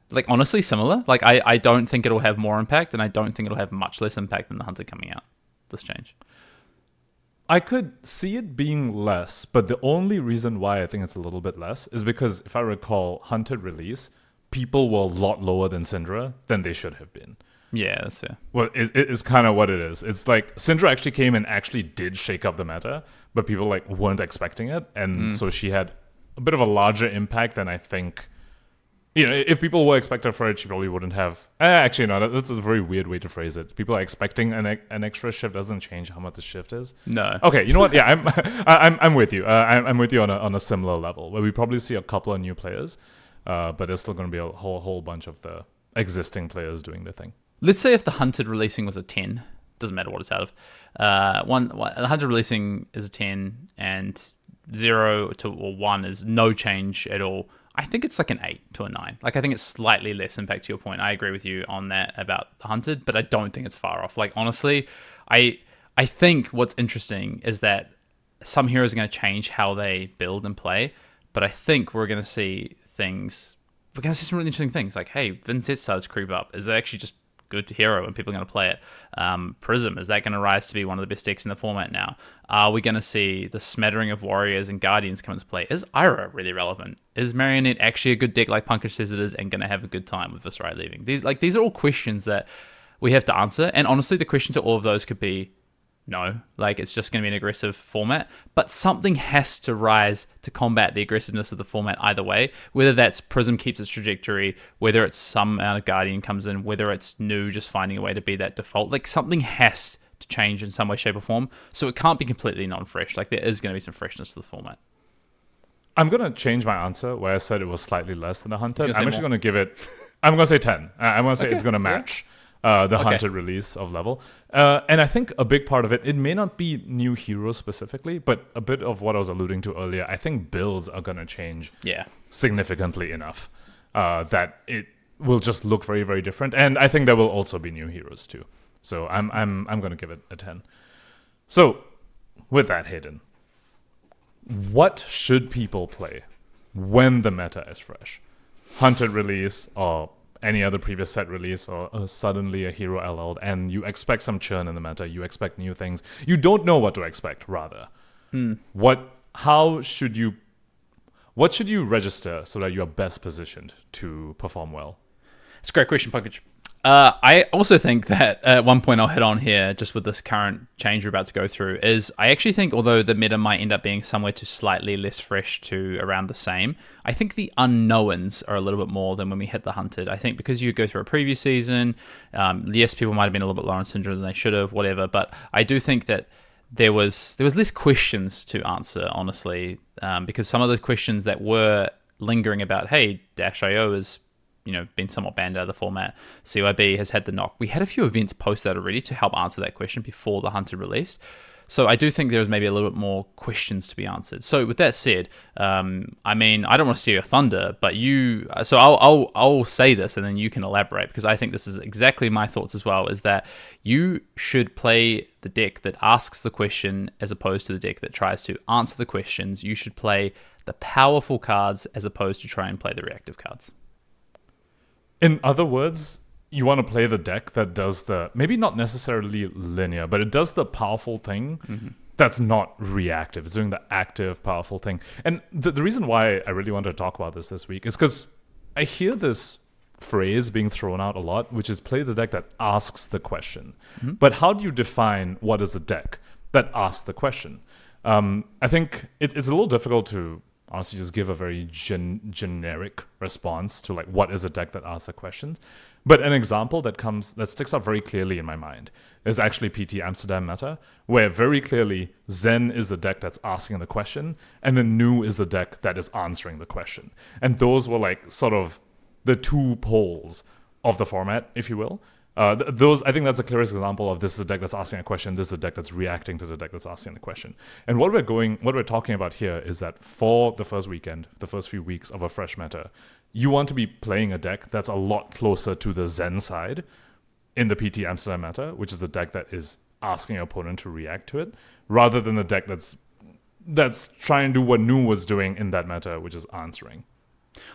Like, honestly, similar. Like, I don't think it'll have more impact, and I don't think it'll have much less impact than the Hunter coming out, this change. I could see it being less, but the only reason why I think it's a little bit less is because, if I recall, Hunted release, people were a lot lower than Syndra than they should have been. Yeah, that's fair. Well, it's kind of what it is. It's like Syndra actually came and actually did shake up the meta, but people like weren't expecting it, and so she had a bit of a larger impact than I think. You know, if people were expected for it, she probably wouldn't have. Actually, no, that's a very weird way to phrase it. People are expecting an extra shift doesn't change how much the shift is. No. Okay, you know what? Yeah, I'm with you. I'm with you on a similar level where we probably see a couple of new players, but there's still going to be a whole bunch of the existing players doing the thing. Let's say if the Hunted releasing was a 10, doesn't matter what it's out of. The Hunted releasing is a 10, and 0 to 1 is no change at all. I think it's like an 8 to a 9. Like, I think it's slightly less impact to your point. I agree with you on that about the Hunted, but I don't think it's far off. Like, honestly, I think what's interesting is that some heroes are going to change how they build and play, but I think we're going to see some really interesting things. Like, hey, Vincent starts to creep up. Is it actually just good hero and people are going to play it? Prism, is that going to rise to be one of the best decks in the format now? Are we going to see the smattering of warriors and guardians come into play? Is Ira really relevant? Is Marionette actually a good deck like Pankaj says it is and going to have a good time with Viserai leaving? These are all questions that we have to answer, and honestly the question to all of those could be no. Like, it's just going to be an aggressive format, but something has to rise to combat the aggressiveness of the format either way, whether that's Prism keeps its trajectory, whether it's some amount of Guardian comes in, whether it's new just finding a way to be that default. Like, something has to change in some way, shape, or form, so it can't be completely non-fresh. Like, there is going to be some freshness to the format. I'm going to change my answer where I said it was slightly less than the Hunted. I'm actually more. going to give it... I'm going to say 10. I'm going to say it's going to match the Okay. Hunted release of level. And I think a big part of it may not be new heroes specifically, but a bit of what I was alluding to earlier. I think builds are going to change significantly enough that it will just look very, very different. And I think there will also be new heroes too. So I'm going to give it a 10. So with that, Hayden, what should people play when the meta is fresh? Hunted release or any other previous set release, or suddenly a hero LL'd, and you expect some churn in the meta, you expect new things. You don't know what to expect, rather. What should you register so that you are best positioned to perform well? It's a great question, Pankaj. I also think that at one point I'll hit on here, just with this current change we're about to go through, is I actually think although the meta might end up being somewhere to slightly less fresh to around the same, I think the unknowns are a little bit more than when we hit the Hunted. I think because you go through a previous season, yes, people might have been a little bit lower on Syndra than they should have, whatever, but I do think that there was less questions to answer, honestly, because some of the questions that were lingering about, hey, Dash.io is been somewhat banned out of the format. CYB has had the knock. We had a few events post that already to help answer that question before the Hunter released. So I do think there's maybe a little bit more questions to be answered. So with that said, I don't want to steal your thunder, but so I'll say this and then you can elaborate, because I think this is exactly my thoughts as well, is that you should play the deck that asks the question as opposed to the deck that tries to answer the questions. You should play the powerful cards as opposed to try and play the reactive cards. In other words, you want to play the deck that does maybe not necessarily linear, but it does the powerful thing that's not reactive. It's doing the active, powerful thing. And the reason why I really wanted to talk about this week is because I hear this phrase being thrown out a lot, which is play the deck that asks the question. But how do you define what is a deck that asks the question? I think it's a little difficult to honestly just give a very generic response to what is a deck that asks the questions. But an example that sticks out very clearly in my mind is actually PT Amsterdam meta, where very clearly Zen is the deck that's asking the question, and then Nu is the deck that is answering the question. And those were sort of the two poles of the format, if you will. I think that's the clearest example of this is a deck that's asking a question, this is a deck that's reacting to the deck that's asking the question. And what we're talking about here is that for the first weekend, the first few weeks of a fresh meta, you want to be playing a deck that's a lot closer to the Zen side in the PT Amsterdam meta, which is the deck that is asking your opponent to react to it, rather than the deck that's trying to do what Nu was doing in that meta, which is answering.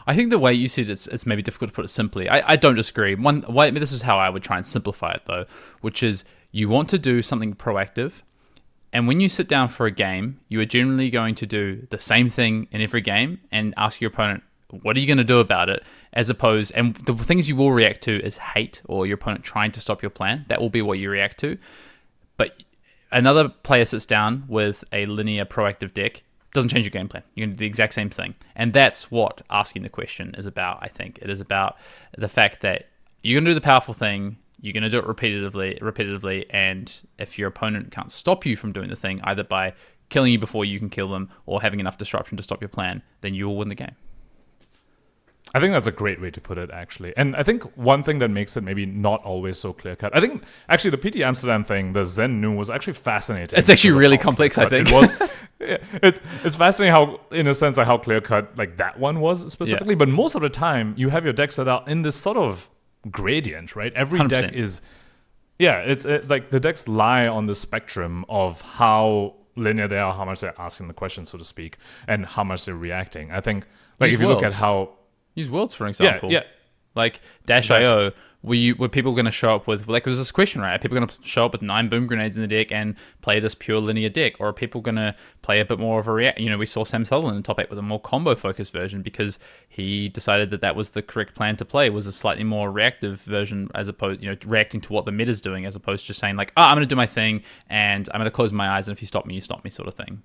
I think the way you said it's maybe difficult to put it simply. I don't disagree. This is how I would try and simplify it, though, which is you want to do something proactive, and when you sit down for a game, you are generally going to do the same thing in every game and ask your opponent, what are you going to do about it? And the things you will react to is hate or your opponent trying to stop your plan. That will be what you react to. But another player sits down with a linear proactive deck, doesn't change your game plan. You're going to do the exact same thing. And that's what asking the question is about, I think. It is about the fact that you're going to do the powerful thing, you're going to do it repetitively, and if your opponent can't stop you from doing the thing, either by killing you before you can kill them or having enough disruption to stop your plan, then you will win the game. I think that's a great way to put it, actually. And I think one thing that makes it maybe not always so clear-cut, I think actually the PT Amsterdam thing, the Zen Nu, was actually fascinating. It's actually really complex, I think. It was. It's fascinating how, in a sense, how clear-cut that one was specifically. Yeah. But most of the time, you have your decks that are in this sort of gradient, right? Every 100%. Deck is... Yeah, the decks lie on the spectrum of how linear they are, how much they're asking the question, so to speak, and how much they're reacting. I think, if you look at how... Use Worlds, for example. Yeah. Like Dash.io, were people going to show up with... There was this question, right? Are people going to show up with 9 boom grenades in the deck and play this pure linear deck? Or are people going to play a bit more of a react... We saw Sam Sutherland in top 8 with a more combo-focused version because he decided that was the correct plan to play, was a slightly more reactive version as opposed... reacting to what the meta's doing as opposed to just saying, I'm going to do my thing and I'm going to close my eyes and if you stop me sort of thing.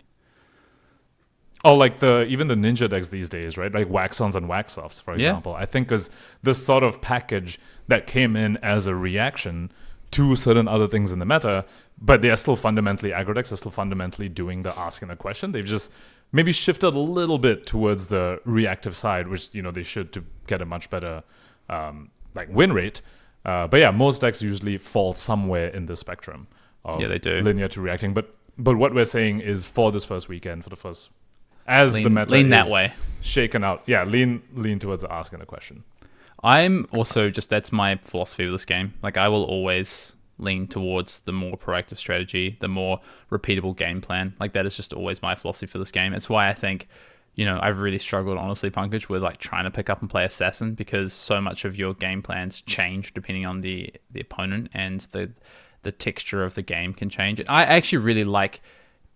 Oh, even the ninja decks these days, right? Like wax-ons and wax-offs, for example. I think is this sort of package that came in as a reaction to certain other things in the meta, but they are still fundamentally aggro decks, are still fundamentally doing the asking the question. They've just maybe shifted a little bit towards the reactive side, which they should to get a much better win rate. But yeah, most decks usually fall somewhere in the spectrum of they do. Linear to reacting. But what we're saying is for this first weekend, for the first... As lean, the meta lean is that way. Shaken out. Yeah, lean towards asking a question. I'm also that's my philosophy of this game. I will always lean towards the more proactive strategy, the more repeatable game plan. That is just always my philosophy for this game. It's why I think, I've really struggled, honestly, Pankaj, with trying to pick up and play Assassin because so much of your game plans change depending on the opponent and the texture of the game can change. I actually really like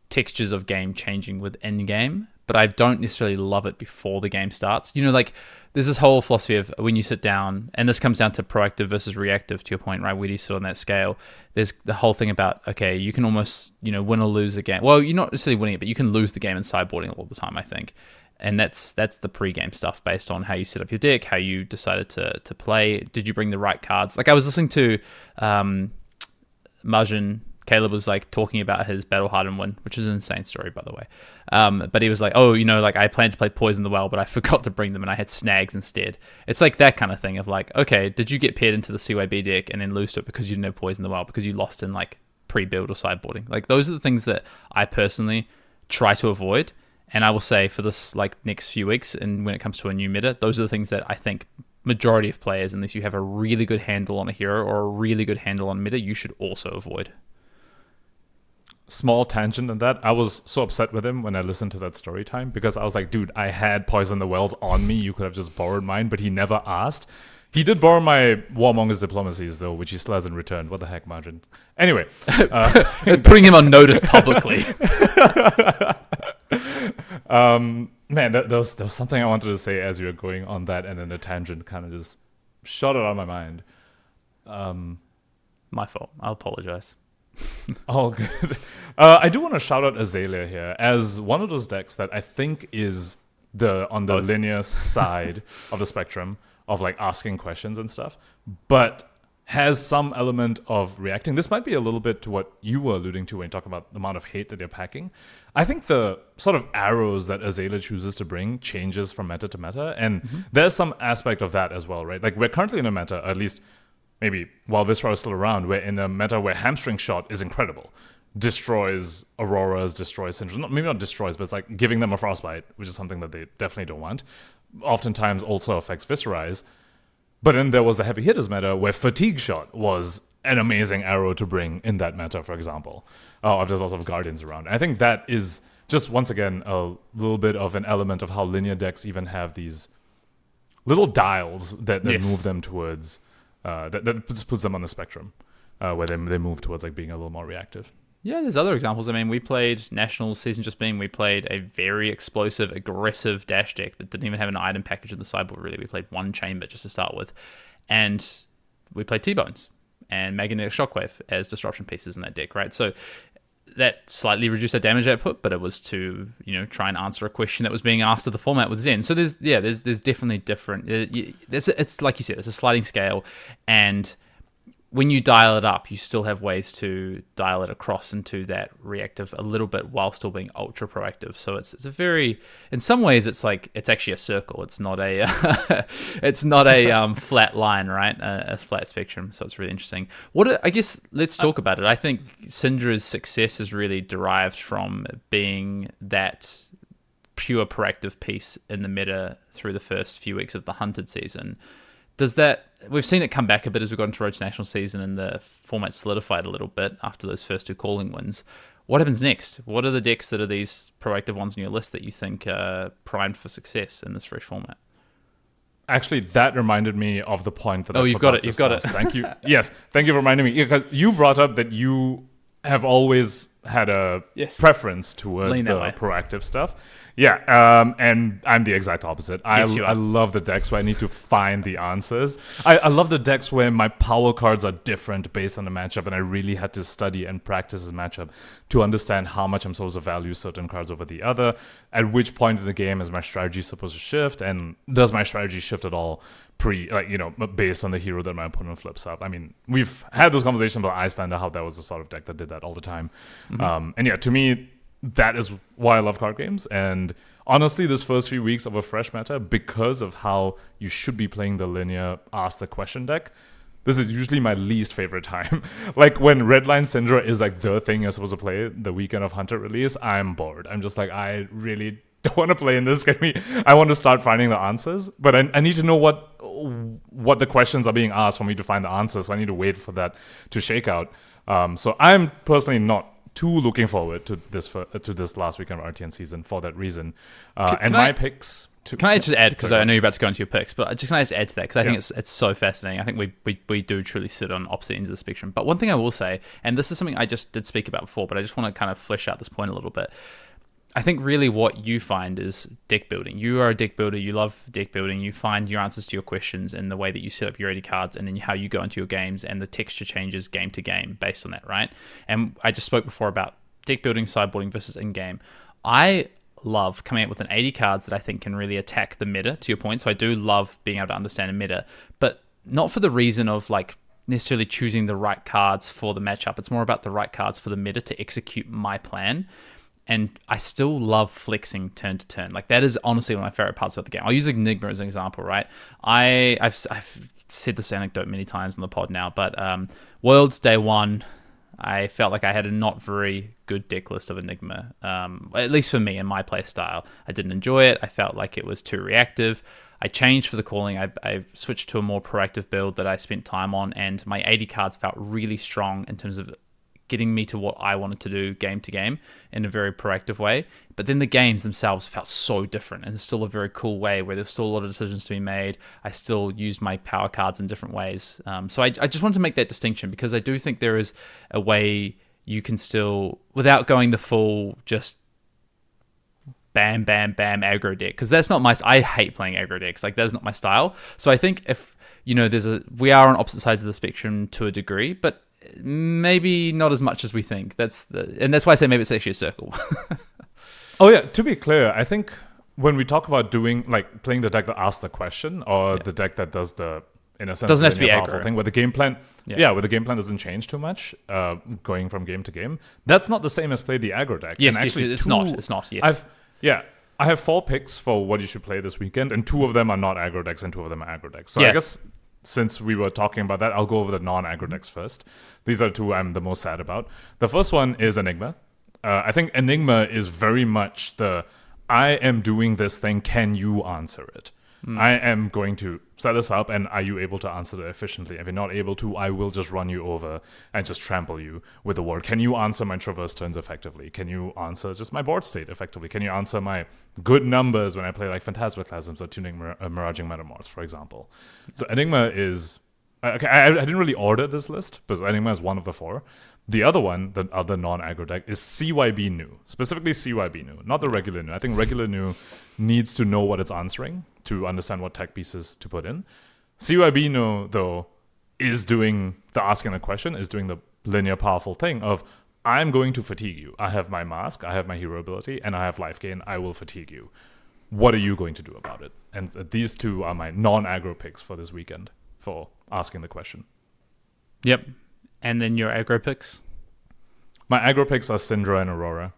textures of game changing within game, but I don't necessarily love it before the game starts. There's this whole philosophy of when you sit down, and this comes down to proactive versus reactive, to your point, right? Where do you sit on that scale? There's the whole thing about, okay, you can almost, win or lose a game. Well, you're not necessarily winning it, but you can lose the game in sideboarding all the time, I think. And that's the pre-game stuff based on how you set up your deck, how you decided to play. Did you bring the right cards? I was listening to Majin Caleb was like talking about his Battle Hardened win, which is an insane story, by the way. But he was like, oh, like I planned to play Poison the Well, but I forgot to bring them and I had Snags instead. It's like that kind of thing of like, okay, did you get paired into the CYB deck and then lose to it because you didn't have Poison the Well, because you lost in like pre-build or sideboarding? Like those are the things that I personally try to avoid. And I will say for this like next few weeks, and when it comes to a new meta, those are the things that I think majority of players, unless you have a really good handle on a hero or a really good handle on meta, you should also avoid. Small tangent on that. I was so upset with him when I listened to that story time, because I was like, dude, I had Poison the Wells on me. You could have just borrowed mine, but he never asked. He did borrow my Warmongers Diplomacies, though, which he still hasn't returned. What the heck, Margin? Anyway. Putting him on notice publicly. Man, there was something I wanted to say as you were going on that, and then the tangent kind of just shot it out of my mind. My fault. I'll apologize. Oh, good. I do want to shout out Azalea here as one of those decks that I think is on the linear side of the spectrum of like asking questions and stuff, but has some element of reacting. This might be a little bit to what you were alluding to when you talk about the amount of hate that they're packing. I think the sort of arrows that Azalea chooses to bring changes from meta to meta, and there's some aspect of that as well, right? Like we're currently in a meta, at least maybe while Viserai is still around, we're in a meta where Hamstring Shot is incredible. Destroys Auroras, destroys Syndrome. Maybe not destroys, but it's like giving them a Frostbite, which is something that they definitely don't want. Oftentimes also affects Viserai's. But then there was the Heavy Hitters meta where Fatigue Shot was an amazing arrow to bring in that meta, for example. There's also Guardians around. I think that is just, once again, a little bit of an element of how linear decks even have these little dials that move them towards... that puts them on the spectrum where they move towards like being a little more reactive. Yeah, there's other examples. I mean, we played Nationals season just being, we played a very explosive, aggressive dash deck that didn't even have an item package in the sideboard, really. We played one chamber just to start with. And we played T-Bones and Magnetic Shockwave as disruption pieces in that deck, right? So that slightly reduced our damage output, but it was to, try and answer a question that was being asked of the format with Zen. So there's definitely different. It's like you said, it's a sliding scale, and when you dial it up, you still have ways to dial it across into that reactive a little bit while still being ultra proactive. So it's a very, in some ways, it's like it's actually a circle. It's not a flat line, right? A flat spectrum. So it's really interesting. I guess let's talk about it. I think Syndra's success is really derived from being that pure proactive piece in the meta through the first few weeks of the Hunted season. We've seen it come back a bit as we got into Road to National season and the format solidified a little bit after those first two calling wins. What happens next? What are the decks that are these proactive ones on your list that you think are primed for success in this fresh format? Actually, that reminded me of the point that you've got it. Thank you. Yes, thank you for reminding me. Because you brought up that you have always had a preference towards the proactive stuff. Yeah, and I'm the exact opposite. I love the decks where I need to find the answers. I love the decks where my power cards are different based on the matchup, and I really had to study and practice this matchup to understand how much I'm supposed to value certain cards over the other, at which point in the game is my strategy supposed to shift, and does my strategy shift at all based on the hero that my opponent flips up. I mean, we've had those conversations about Icelander, how that was the sort of deck that did that all the time. And yeah, to me, that is why I love card games. And honestly, this first few weeks of a fresh meta, because of how you should be playing the linear ask the question deck, this is usually my least favorite time. Like when Redline Syndra is like the thing you're supposed to play the weekend of Hunter release, I'm bored. I'm just like, I really don't want to play in this. I want to start finding the answers, but I need to know what the questions are being asked for me to find the answers. So I need to wait for that to shake out. So I'm personally not too looking forward to this last weekend of RTN season for that reason. My picks... Can I just add, because I know you're about to go into your picks, but can I just add to that, because I think it's so fascinating. I think we do truly sit on opposite ends of the spectrum. But one thing I will say, and this is something I just did speak about before, but I just want to kind of flesh out this point a little bit. I think really what you find is deck building. You are a deck builder. You love deck building. You find your answers to your questions in the way that you set up your 80 cards and then how you go into your games, and the texture changes game to game based on that, right? And I just spoke before about deck building, sideboarding versus in-game. I love coming up with an 80 cards that I think can really attack the meta, to your point. So I do love being able to understand a meta, but not for the reason of like necessarily choosing the right cards for the matchup. It's more about the right cards for the meta to execute my plan. And I still love flexing turn to turn. Like, that is honestly one of my favorite parts of the game. I'll use Enigma as an example, right? I've said this anecdote many times on the pod now, but Worlds Day 1, I felt like I had a not very good deck list of Enigma, at least for me and my play style. I didn't enjoy it. I felt like it was too reactive. I changed for the calling. I switched to a more proactive build that I spent time on, and my 80 cards felt really strong in terms of getting me to what I wanted to do game to game in a very proactive way. But then the games themselves felt so different, and it's still a very cool way where there's still a lot of decisions to be made. I still used my power cards in different ways. So I just wanted to make that distinction, because I do think there is a way you can still, without going the full just bam, bam, bam aggro deck, because that's not my, I hate playing aggro decks. Like, that's not my style. So I think if, we are on opposite sides of the spectrum to a degree, but maybe not as much as we think. And that's why I say maybe it's actually a circle. Oh yeah, to be clear, I think when we talk about doing, like, playing the deck that asks the question, or the deck that does the, in a sense, doesn't have to be powerful aggro thing, where the game plan, where the game plan doesn't change too much, going from game to game. That's not the same as play the aggro deck. Yes, and actually, it's not. Yes. I have 4 picks for what you should play this weekend, and 2 of them are not aggro decks, and 2 of them are aggro decks. So I guess, since we were talking about that, I'll go over the non-aggro decks first. These are 2 I'm the most sad about. The first one is Enigma. I think Enigma is very much I am doing this thing, can you answer it? I am going to set this up, and are you able to answer it efficiently? If you're not able to, I will just run you over and just trample you with the word. Can you answer my traverse turns effectively? Can you answer just my board state effectively? Can you answer my good numbers when I play, like, Phantasmaclasms or Tuning Miraging Metamorphs, for example? So Enigma is... Okay, I didn't really order this list, but Enigma is one of the 4. The other one, the other non-aggro deck, is CYB New. Specifically CYB New, not the regular New. I think regular New needs to know what it's answering to understand what tech pieces to put in. CYB New, though, is doing the asking a question, is doing the linear powerful thing of, I'm going to fatigue you. I have my mask, I have my hero ability, and I have life gain. I will fatigue you. What are you going to do about it? And these 2 are my non-aggro picks for this weekend for asking the question. Yep. And then your aggro picks? My aggro picks are Syndra and Aurora.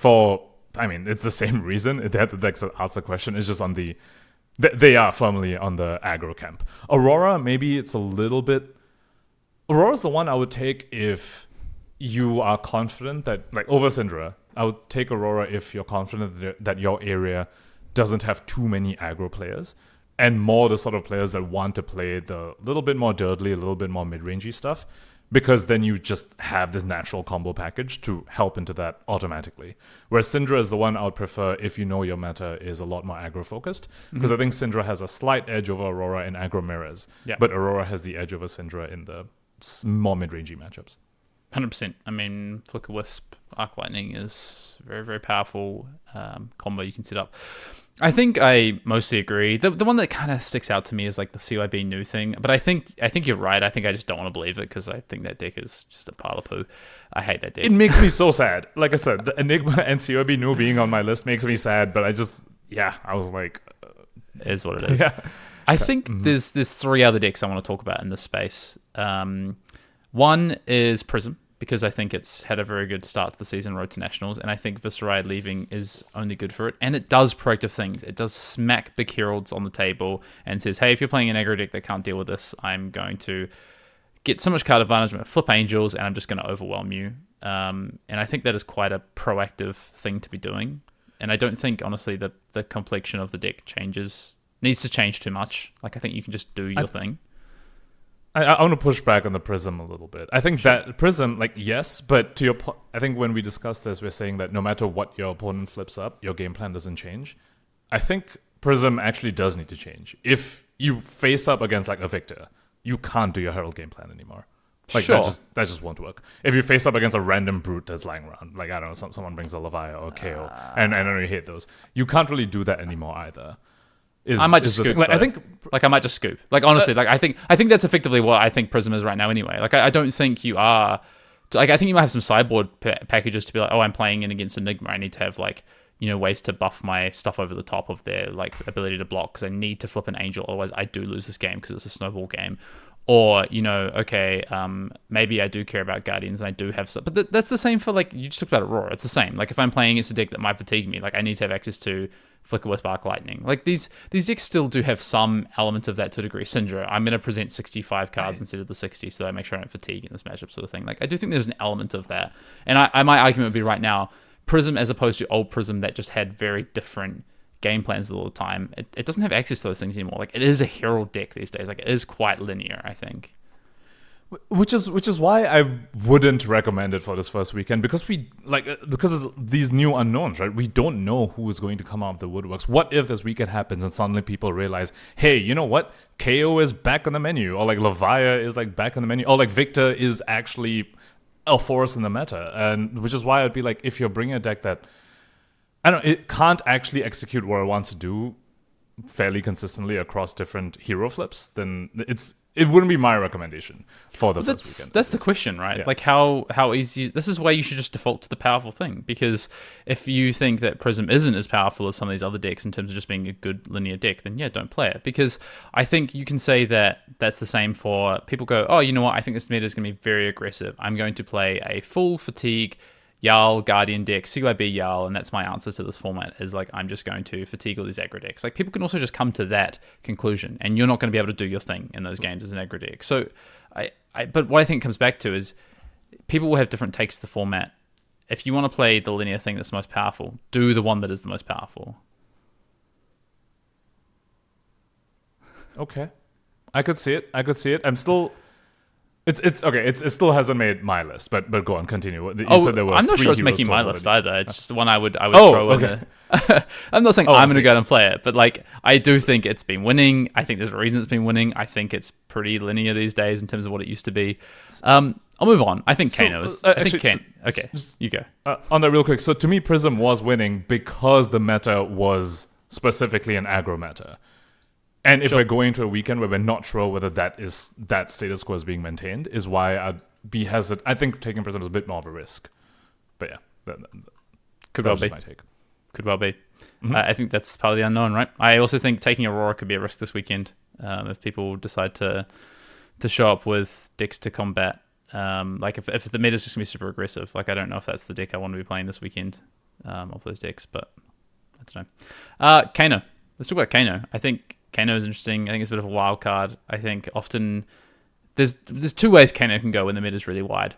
It's the same reason. They had the decks that ask the question. It's just on the... They are firmly on the aggro camp. Aurora, maybe it's a little bit... Aurora's the one I would take if you are confident that... Like, over Syndra, I would take Aurora if you're confident that your area doesn't have too many aggro players, and more the sort of players that want to play the little bit more dirtly, a little bit more mid-rangey stuff, because then you just have this natural combo package to help into that automatically. Whereas Syndra is the one I would prefer if you know your meta is a lot more aggro-focused, because I think Syndra has a slight edge over Aurora in aggro mirrors, but Aurora has the edge over Syndra in the more mid-rangey matchups. 100%. I mean, Flicker Wisp, Arc Lightning is very, very powerful combo you can set up. I think I mostly agree. The one that kind of sticks out to me is like the CYB New thing. But I think you're right. I think I just don't want to believe it, because I think that deck is just a pile of poo. I hate that deck. It makes me so sad. Like I said, the Enigma and CYB New being on my list makes me sad. But I was like... It is what it is. Yeah. I think there's 3 other decks I want to talk about in this space. One is Prism, because I think it's had a very good start to the season, road to nationals, and I think Viserai leaving is only good for it. And it does proactive things. It does smack big heralds on the table and says, hey, if you're playing an aggro deck that can't deal with this, I'm going to get so much card advantage, I'm going to flip angels, and I'm just going to overwhelm you. And I think that is quite a proactive thing to be doing. And I don't think, honestly, the complexion of the deck needs to change too much. Like, I think you can just do your thing. I want to push back on the Prism a little bit. I think that Prism, like, yes, but to your point, I think when we discussed this, we're saying that no matter what your opponent flips up, your game plan doesn't change. I think Prism actually does need to change. If you face up against, like, a Victor, you can't do your Herald game plan anymore. Like, that just won't work. If you face up against a random brute that's lying around, like, I don't know, someone brings a Leviathan or a KO, and I know you hate those, you can't really do that anymore either. I might just scoop. Like, I might just scoop. Like, honestly, like I think that's effectively what I think Prism is right now. Anyway, like I don't think you are. Like, I think you might have some sideboard packages to be like, oh, I'm playing in against Enigma. I need to have, like, ways to buff my stuff over the top of their, like, ability to block, because I need to flip an angel. Otherwise, I do lose this game because it's a snowball game. Or, okay, maybe I do care about Guardians and I do have some. But that's the same for, like, you just talked about Aurora. It's the same. Like, if I'm playing against a deck that might fatigue me, like, I need to have access to Flicker with Arc Lightning. Like, these decks still do have some element of that to a degree. Syndra, I'm going to present 65 cards instead of the 60 so that I make sure I don't fatigue in this matchup sort of thing. Like, I do think there's an element of that. And my argument would be right now, Prism as opposed to old Prism that just had very different game plans all the time, it doesn't have access to those things anymore. Like, it is a Herald deck these days. Like, it is quite linear, I think. Which is why I wouldn't recommend it for this first weekend, because because these new unknowns, right? We don't know who is going to come out of the woodworks. What if this weekend happens and suddenly people realize, hey, you know what? KO is back on the menu, or like Levia is like back on the menu, or like Victor is actually a force in the meta, and which is why I'd be like, if you're bringing a deck that it can't actually execute what it wants to do fairly consistently across different hero flips, then it wouldn't be my recommendation for the first weekend. That's the question, right? Yeah. Like, how easy... This is why you should just default to the powerful thing, because if you think that Prism isn't as powerful as some of these other decks in terms of just being a good linear deck, then yeah, don't play it. Because I think you can say that that's the same for... People go, oh, you know what? I think this meta is going to be very aggressive. I'm going to play a full fatigue Jarl Guardian deck, CYB Jarl, and that's my answer to this format, is like, I'm just going to fatigue all these aggro decks. Like, people can also just come to that conclusion, and you're not going to be able to do your thing in those games as an aggro deck. So, but what I think it comes back to is people will have different takes to the format. If you want to play the linear thing that's most powerful, do the one that is the most powerful. Okay. I could see it. I'm still... It's okay. It still hasn't made my list, but go on, continue. You said there were I'm not sure it's making my list either. It's just the one I would throw in there. I'm not saying I'm going to go out and play it, but like, I do think it's been winning. I think there's a reason it's been winning. I think it's pretty linear these days in terms of what it used to be. I'll move on. I think Kano is. Okay, you go. On that real quick. So to me, Prism was winning because the meta was specifically an aggro meta. And if we're going to a weekend where we're not sure whether that status quo is being maintained, is why I'd be hesitant. I think taking Prism is a bit more of a risk. But yeah, could well be. My take. Could well be. Mm-hmm. I think that's part of the unknown, right? I also think taking Aurora could be a risk this weekend if people decide to show up with decks to combat. Like if the meta is just going to be super aggressive, like I don't know if that's the deck I want to be playing this weekend of those decks, but I don't know. Kano. Let's talk about Kano. I think Kano is interesting. I think it's a bit of a wild card. I think often there's two ways Kano can go when the mid is really wide.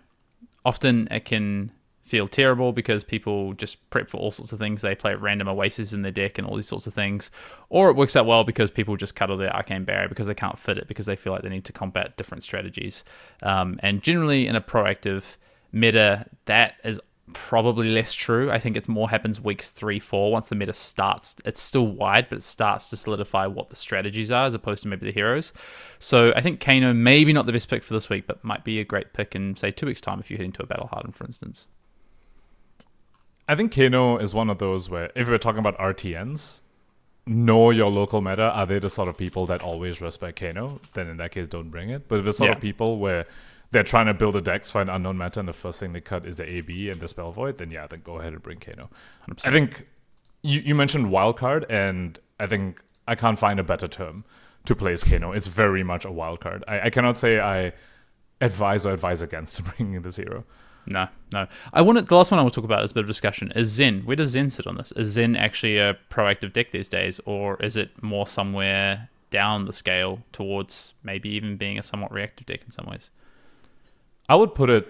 Often it can feel terrible because people just prep for all sorts of things. They play random Oasis in their deck and all these sorts of things. Or it works out well because people just cuddle their Arcane Barrier because they can't fit it, because they feel like they need to combat different strategies. And generally in a proactive meta, that is probably less true. I think it's more happens weeks 3-4 once the meta starts. It's still wide, but it starts to solidify what the strategies are as opposed to maybe the heroes. So I think Kano maybe not the best pick for this week, but might be a great pick in say 2 weeks time if you're heading to a Battle Hardened, for instance. I think Kano is one of those where if we're talking about RTNs, know your local meta. Are they the sort of people that always respect Kano? Then in that case, don't bring it. But if the sort of people where they're trying to build a dex for an unknown meta and the first thing they cut is the AB and the Spell Void, then then go ahead and bring Kano. 100%. I think you mentioned wildcard, and I think I can't find a better term to place Kano. It's very much a wildcard. I cannot say I advise or advise against bringing this hero. No. The last one I want to talk about is a bit of discussion is Zen. Where does Zen sit on this? Is Zen actually a proactive deck these days, or is it more somewhere down the scale towards maybe even being a somewhat reactive deck in some ways? I would put it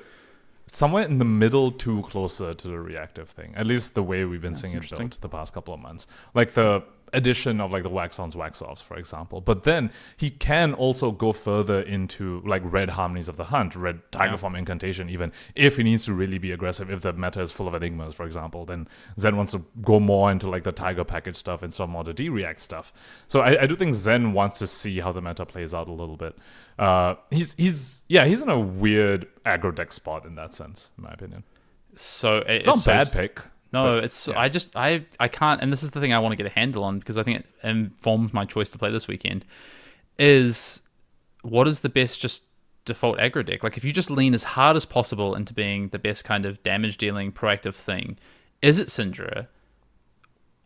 somewhere in the middle to closer to the reactive thing. At least the way we've been seeing it built the past couple of months. Like the addition of like the wax-ons, wax-offs, for example. But then he can also go further into like red Harmonies of the Hunt, red Tiger Form Incantation, even if he needs to really be aggressive. If the meta is full of enigmas, for example, then Zen wants to go more into like the Tiger package stuff and some more the D-react stuff. So I do think Zen wants to see how the meta plays out a little bit. He's in a weird aggro deck spot in that sense, in my opinion. So it's not a bad pick. No, I can't, and this is the thing I want to get a handle on because I think it informed my choice to play this weekend, is what is the best just default aggro deck? Like if you just lean as hard as possible into being the best kind of damage dealing proactive thing, is it Syndra?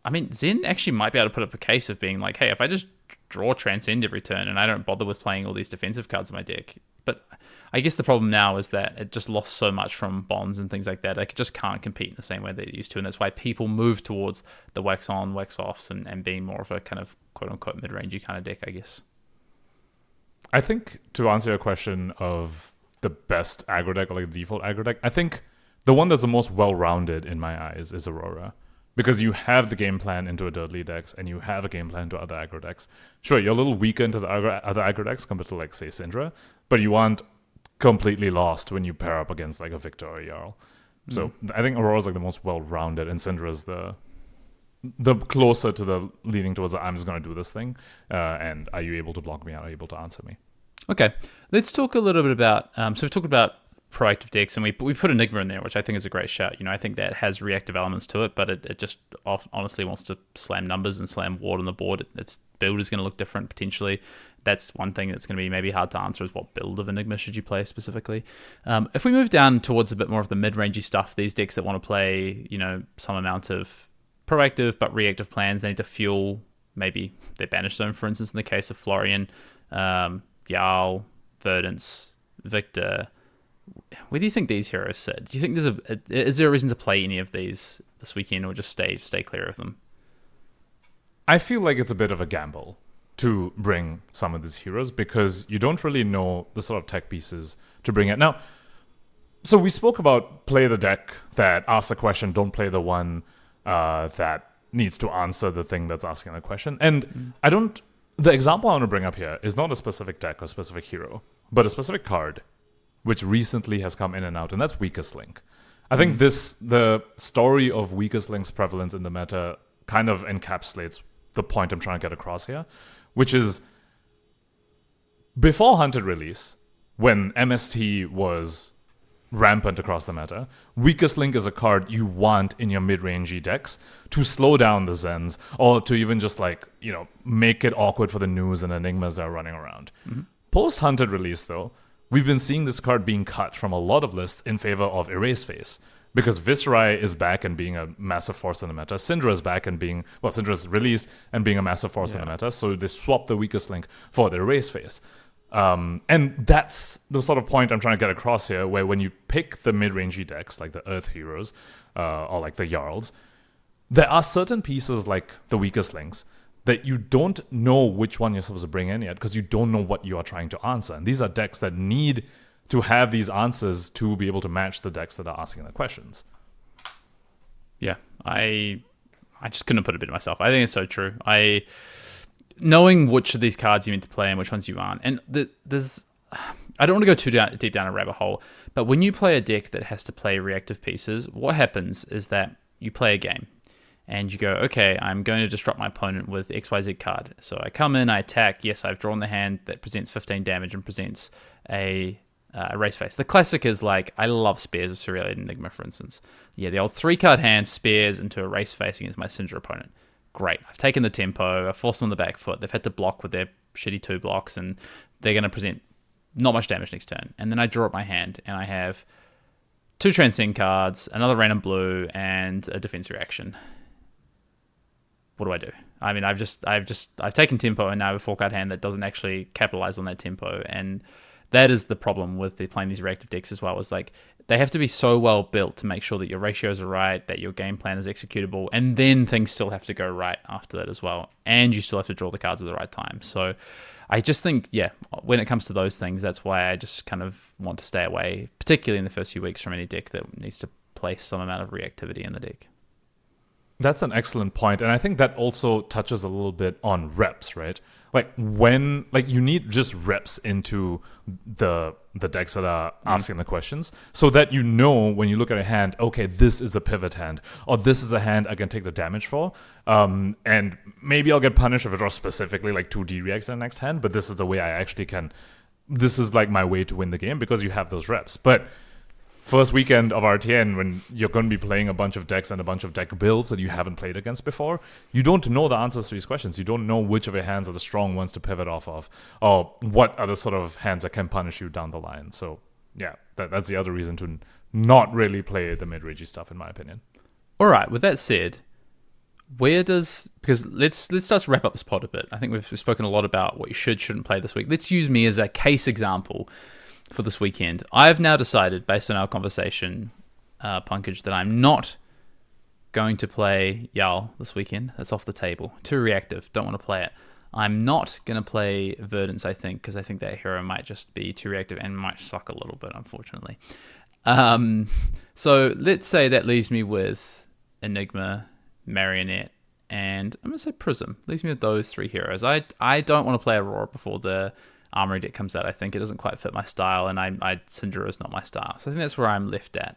I mean, Zen actually might be able to put up a case of being like, hey, if I just draw Transcend every turn, and I don't bother with playing all these defensive cards in my deck. But I guess the problem now is that it just lost so much from bonds and things like that. It just can't compete in the same way they used to, and that's why people move towards the wax on, wax offs, and being more of a kind of quote unquote mid rangey kind of deck, I guess. I think to answer your question of the best aggro deck, or like the default aggro deck, I think the one that's the most well-rounded in my eyes is Aurora. Because you have the game plan into a Dirtly decks, and you have a game plan to other aggro decks. Sure, you're a little weaker into the other aggro decks compared to, like, say, Syndra, but you aren't completely lost when you pair up against, like, a Victor or a Jarl. So I think Aurora's, like, the most well-rounded, and Syndra's the closer to the leaning towards the, I'm just going to do this thing, and are you able to block me out? Are you able to answer me? Okay, let's talk a little bit about, so we've talked about proactive decks, and we put Enigma in there, which I think is a great shout. I think that has reactive elements to it, but it just honestly wants to slam numbers and slam ward on the board. Its build is going to look different potentially. That's one thing that's going to be maybe hard to answer, is what build of Enigma should you play specifically. If we move down towards a bit more of the mid-rangey stuff, these decks that want to play, some amount of proactive but reactive plans, they need to fuel maybe their Banish Zone, for instance, in the case of Florian, Jarl, Verdance, Victor. Where do you think these heroes sit? Do you think is there a reason to play any of these this weekend, or just stay clear of them? I feel like it's a bit of a gamble to bring some of these heroes, because you don't really know the sort of tech pieces to bring it. Now, so we spoke about play the deck that asks the question, don't play the one that needs to answer the thing that's asking the question. And the example I want to bring up here is not a specific deck or specific hero, but a specific card which recently has come in and out, and that's Weakest Link. I think the story of Weakest Link's prevalence in the meta kind of encapsulates the point I'm trying to get across here, which is before Hunted release, when MST was rampant across the meta, Weakest Link is a card you want in your mid-rangey decks to slow down the Zens, or to even just make it awkward for the News and Enigmas that are running around. Post-Hunted release, though, we've been seeing this card being cut from a lot of lists in favor of Erase Face, because Viserai is back and being a massive force in the meta. Syndra is back and Syndra's released and being a massive force in the meta, so they swapped the Weakest Link for the Erase Face. And that's the sort of point I'm trying to get across here, where when you pick the mid-rangey decks, like the Earth Heroes, or like the Jarls, there are certain pieces like the Weakest Links that you don't know which one you're supposed to bring in yet, because you don't know what you are trying to answer. And these are decks that need to have these answers to be able to match the decks that are asking the questions. Yeah, I just couldn't put it better myself. I think it's so true. Knowing which of these cards you meant to play and which ones you aren't. And there's... I don't want to go too deep down a rabbit hole, but when you play a deck that has to play reactive pieces, what happens is that you play a game, and you go, okay, I'm going to disrupt my opponent with XYZ card. So I come in, I attack. Yes, I've drawn the hand that presents 15 damage and presents a Erase Face. The classic is I love Spears of Cerealian Enigma, for instance. Yeah, the old 3-card hand Spears into Erase Face against my Syndra opponent. Great. I've taken the tempo. I've forced them on the back foot. They've had to block with their shitty 2 blocks, and they're going to present not much damage next turn. And then I draw up my hand, and I have 2 Transcend cards, another random blue, and a defense reaction. What do I do? I mean, I've taken tempo, and now I have a 4-card hand that doesn't actually capitalize on that tempo, and that is the problem with playing these reactive decks as well. Is they have to be so well built to make sure that your ratios are right, that your game plan is executable, and then things still have to go right after that as well, and you still have to draw the cards at the right time. So I just think, when it comes to those things, that's why I just kind of want to stay away, particularly in the first few weeks, from any deck that needs to place some amount of reactivity in the deck. That's an excellent point, and I think that also touches a little bit on reps, right? When you need just reps into the decks that are asking the questions, so that when you look at a hand, okay, this is a pivot hand, or this is a hand I can take the damage for, and maybe I'll get punished if I draw specifically 2D reacts in the next hand, but this is the way I actually can. This is my way to win the game, because you have those reps. But first weekend of RTN, when you're going to be playing a bunch of decks and a bunch of deck builds that you haven't played against before, you don't know the answers to these questions. You don't know which of your hands are the strong ones to pivot off of, or what are the sort of hands that can punish you down the line. So, that's the other reason to not really play the mid-rangey stuff, in my opinion. All right, with that said, because let's start to wrap up this pod a bit. I think we've spoken a lot about what you shouldn't play this week. Let's use me as a case example for this weekend. I've now decided, based on our conversation, Pankaj, that I'm not going to play Jarl this weekend. That's off the table. Too reactive. Don't want to play it. I'm not going to play Verdance, I think, because I think that hero might just be too reactive and might suck a little bit, unfortunately. So let's say that leaves me with Enigma, Marionette, and I'm going to say Prism. Leaves me with those three heroes. I don't want to play Aurora before the Armory deck comes out. I think it doesn't quite fit my style, and Syndra is not my style. So I think that's where I'm left at.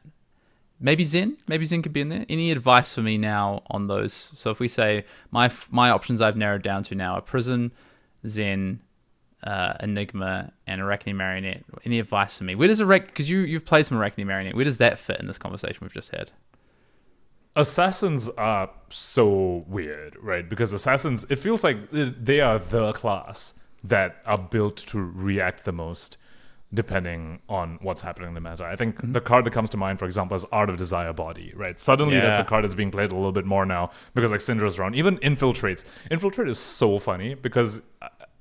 Maybe Zen could be in there. Any advice for me now on those? So if we say my options I've narrowed down to now are Prison, Zen, Enigma, and Arachne Marionette. Any advice for me? Where does because you've played some Arachne Marionette, where does that fit in this conversation we've just had? Assassins are so weird, right? Because Assassins, it feels like they are the class that are built to react the most depending on what's happening in the meta. I think the card that comes to mind, for example, is Art of Desire Body, right? Suddenly that's a card that's being played a little bit more now because like Syndra's around. Even Infiltrates. Infiltrate is so funny because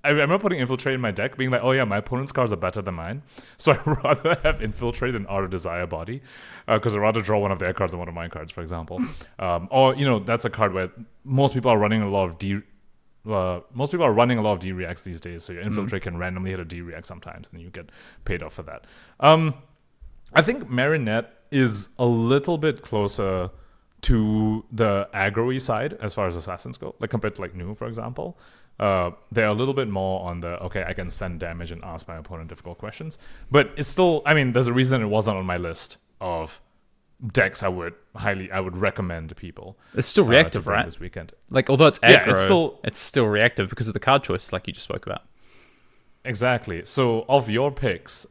I remember putting Infiltrate in my deck being like, oh yeah, my opponent's cards are better than mine. So I'd rather have Infiltrate than Art of Desire Body because I'd rather draw one of their cards than one of my cards, for example. Or, that's a card where most people are running a lot of D-reacts these days, so your Infiltrate can randomly hit a D-react sometimes, and you get paid off for that. I think Marinette is a little bit closer to the aggro-y side as far as Assassins go, like compared to like Nu, for example. They're a little bit more on the, okay, I can send damage and ask my opponent difficult questions. But it's still, there's a reason it wasn't on my list of decks I would recommend to people. It's still reactive, right? This weekend. Like, although it's aggro, it's still reactive because of the card choice, like you just spoke about. Exactly. So, of your picks,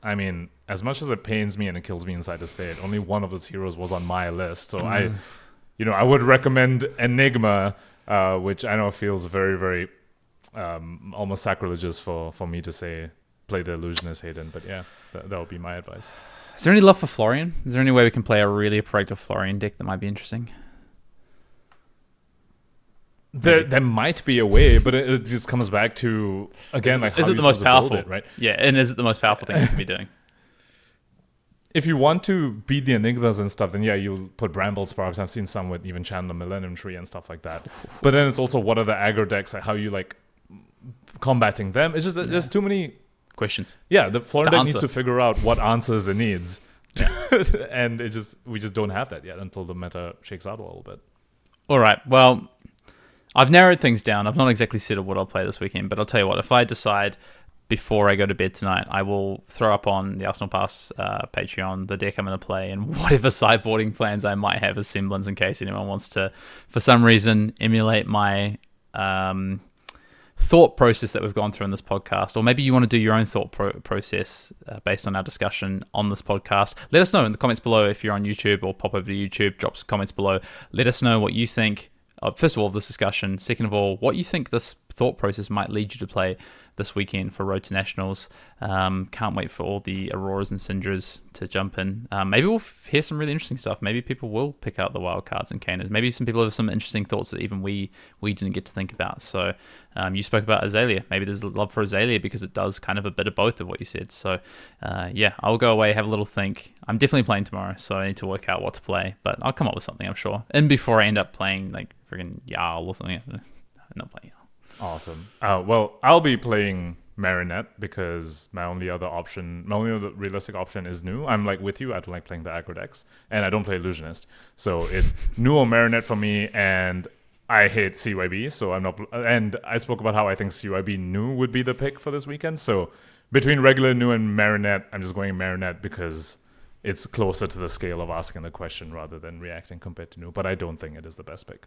as much as it pains me and it kills me inside to say it, only one of those heroes was on my list. So I would recommend Enigma, which I know feels very, very almost sacrilegious for me to say play the Illusionist, Hayden. But yeah, that would be my advice. Is there any love for Florian? Is there any way we can play a really proactive Florian deck that might be interesting? There might be a way, but it just comes back to, again, like how is it the most powerful? It, right? Yeah, and is it the most powerful thing you can be doing? If you want to beat the Enigmas and stuff, then yeah, you'll put Bramble Sparks. I've seen some with even Channel the Millennium Tree and stuff like that. But then it's also what are the aggro decks, how you like combating them. It's just there's too many questions. Yeah, the Florian deck needs to figure out what answers it needs. Yeah. And we just don't have that yet until the meta shakes out a little bit. All right, well, I've narrowed things down. I've not exactly said what I'll play this weekend, but I'll tell you what, if I decide before I go to bed tonight, I will throw up on the Arsenal Pass Patreon the deck I'm going to play and whatever sideboarding plans I might have as semblance in case anyone wants to, for some reason, emulate my thought process that we've gone through in this podcast. Or maybe you want to do your own thought process based on our discussion on this podcast. Let us know in the comments below if you're on YouTube, or pop over to YouTube, drop some comments below. Let us know what you think, first of all, of this discussion. Second of all, what you think this thought process might lead you to play this weekend for Road to Nationals. Can't wait for all the Auroras and Syndras to jump in. Maybe we'll hear some really interesting stuff. Maybe people will pick out the wild cards and Kanas. Maybe some people have some interesting thoughts that even we didn't get to think about. So you spoke about Azalea. Maybe there's love for Azalea because it does kind of a bit of both of what you said. So yeah, I'll go away, have a little think. I'm definitely playing tomorrow, so I need to work out what to play. But I'll come up with something, I'm sure. And before I end up playing like friggin' Jarl or something. I'm not playing Jarl. Awesome. Well, I'll be playing Marinette because my only other realistic option is Nu. I'm like with you. I don't like playing the aggro decks, and I don't play Illusionist. So it's Nu or Marinette for me, and I hate CYB. So I'm not. And I spoke about how I think CYB Nu would be the pick for this weekend. So between regular Nu and Marinette, I'm just going Marinette because it's closer to the scale of asking the question rather than reacting compared to Nu. But I don't think it is the best pick.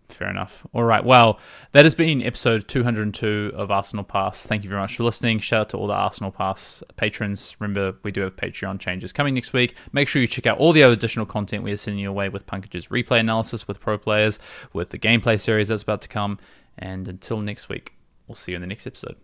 Fair enough. All right. Well, that has been episode 202 of Arsenal Pass. Thank you very much for listening. Shout out to all the Arsenal Pass patrons. Remember, we do have Patreon changes coming next week. Make sure you check out all the other additional content we are sending your way with Pankaj's replay analysis with pro players, with the gameplay series that's about to come. And until next week, we'll see you in the next episode.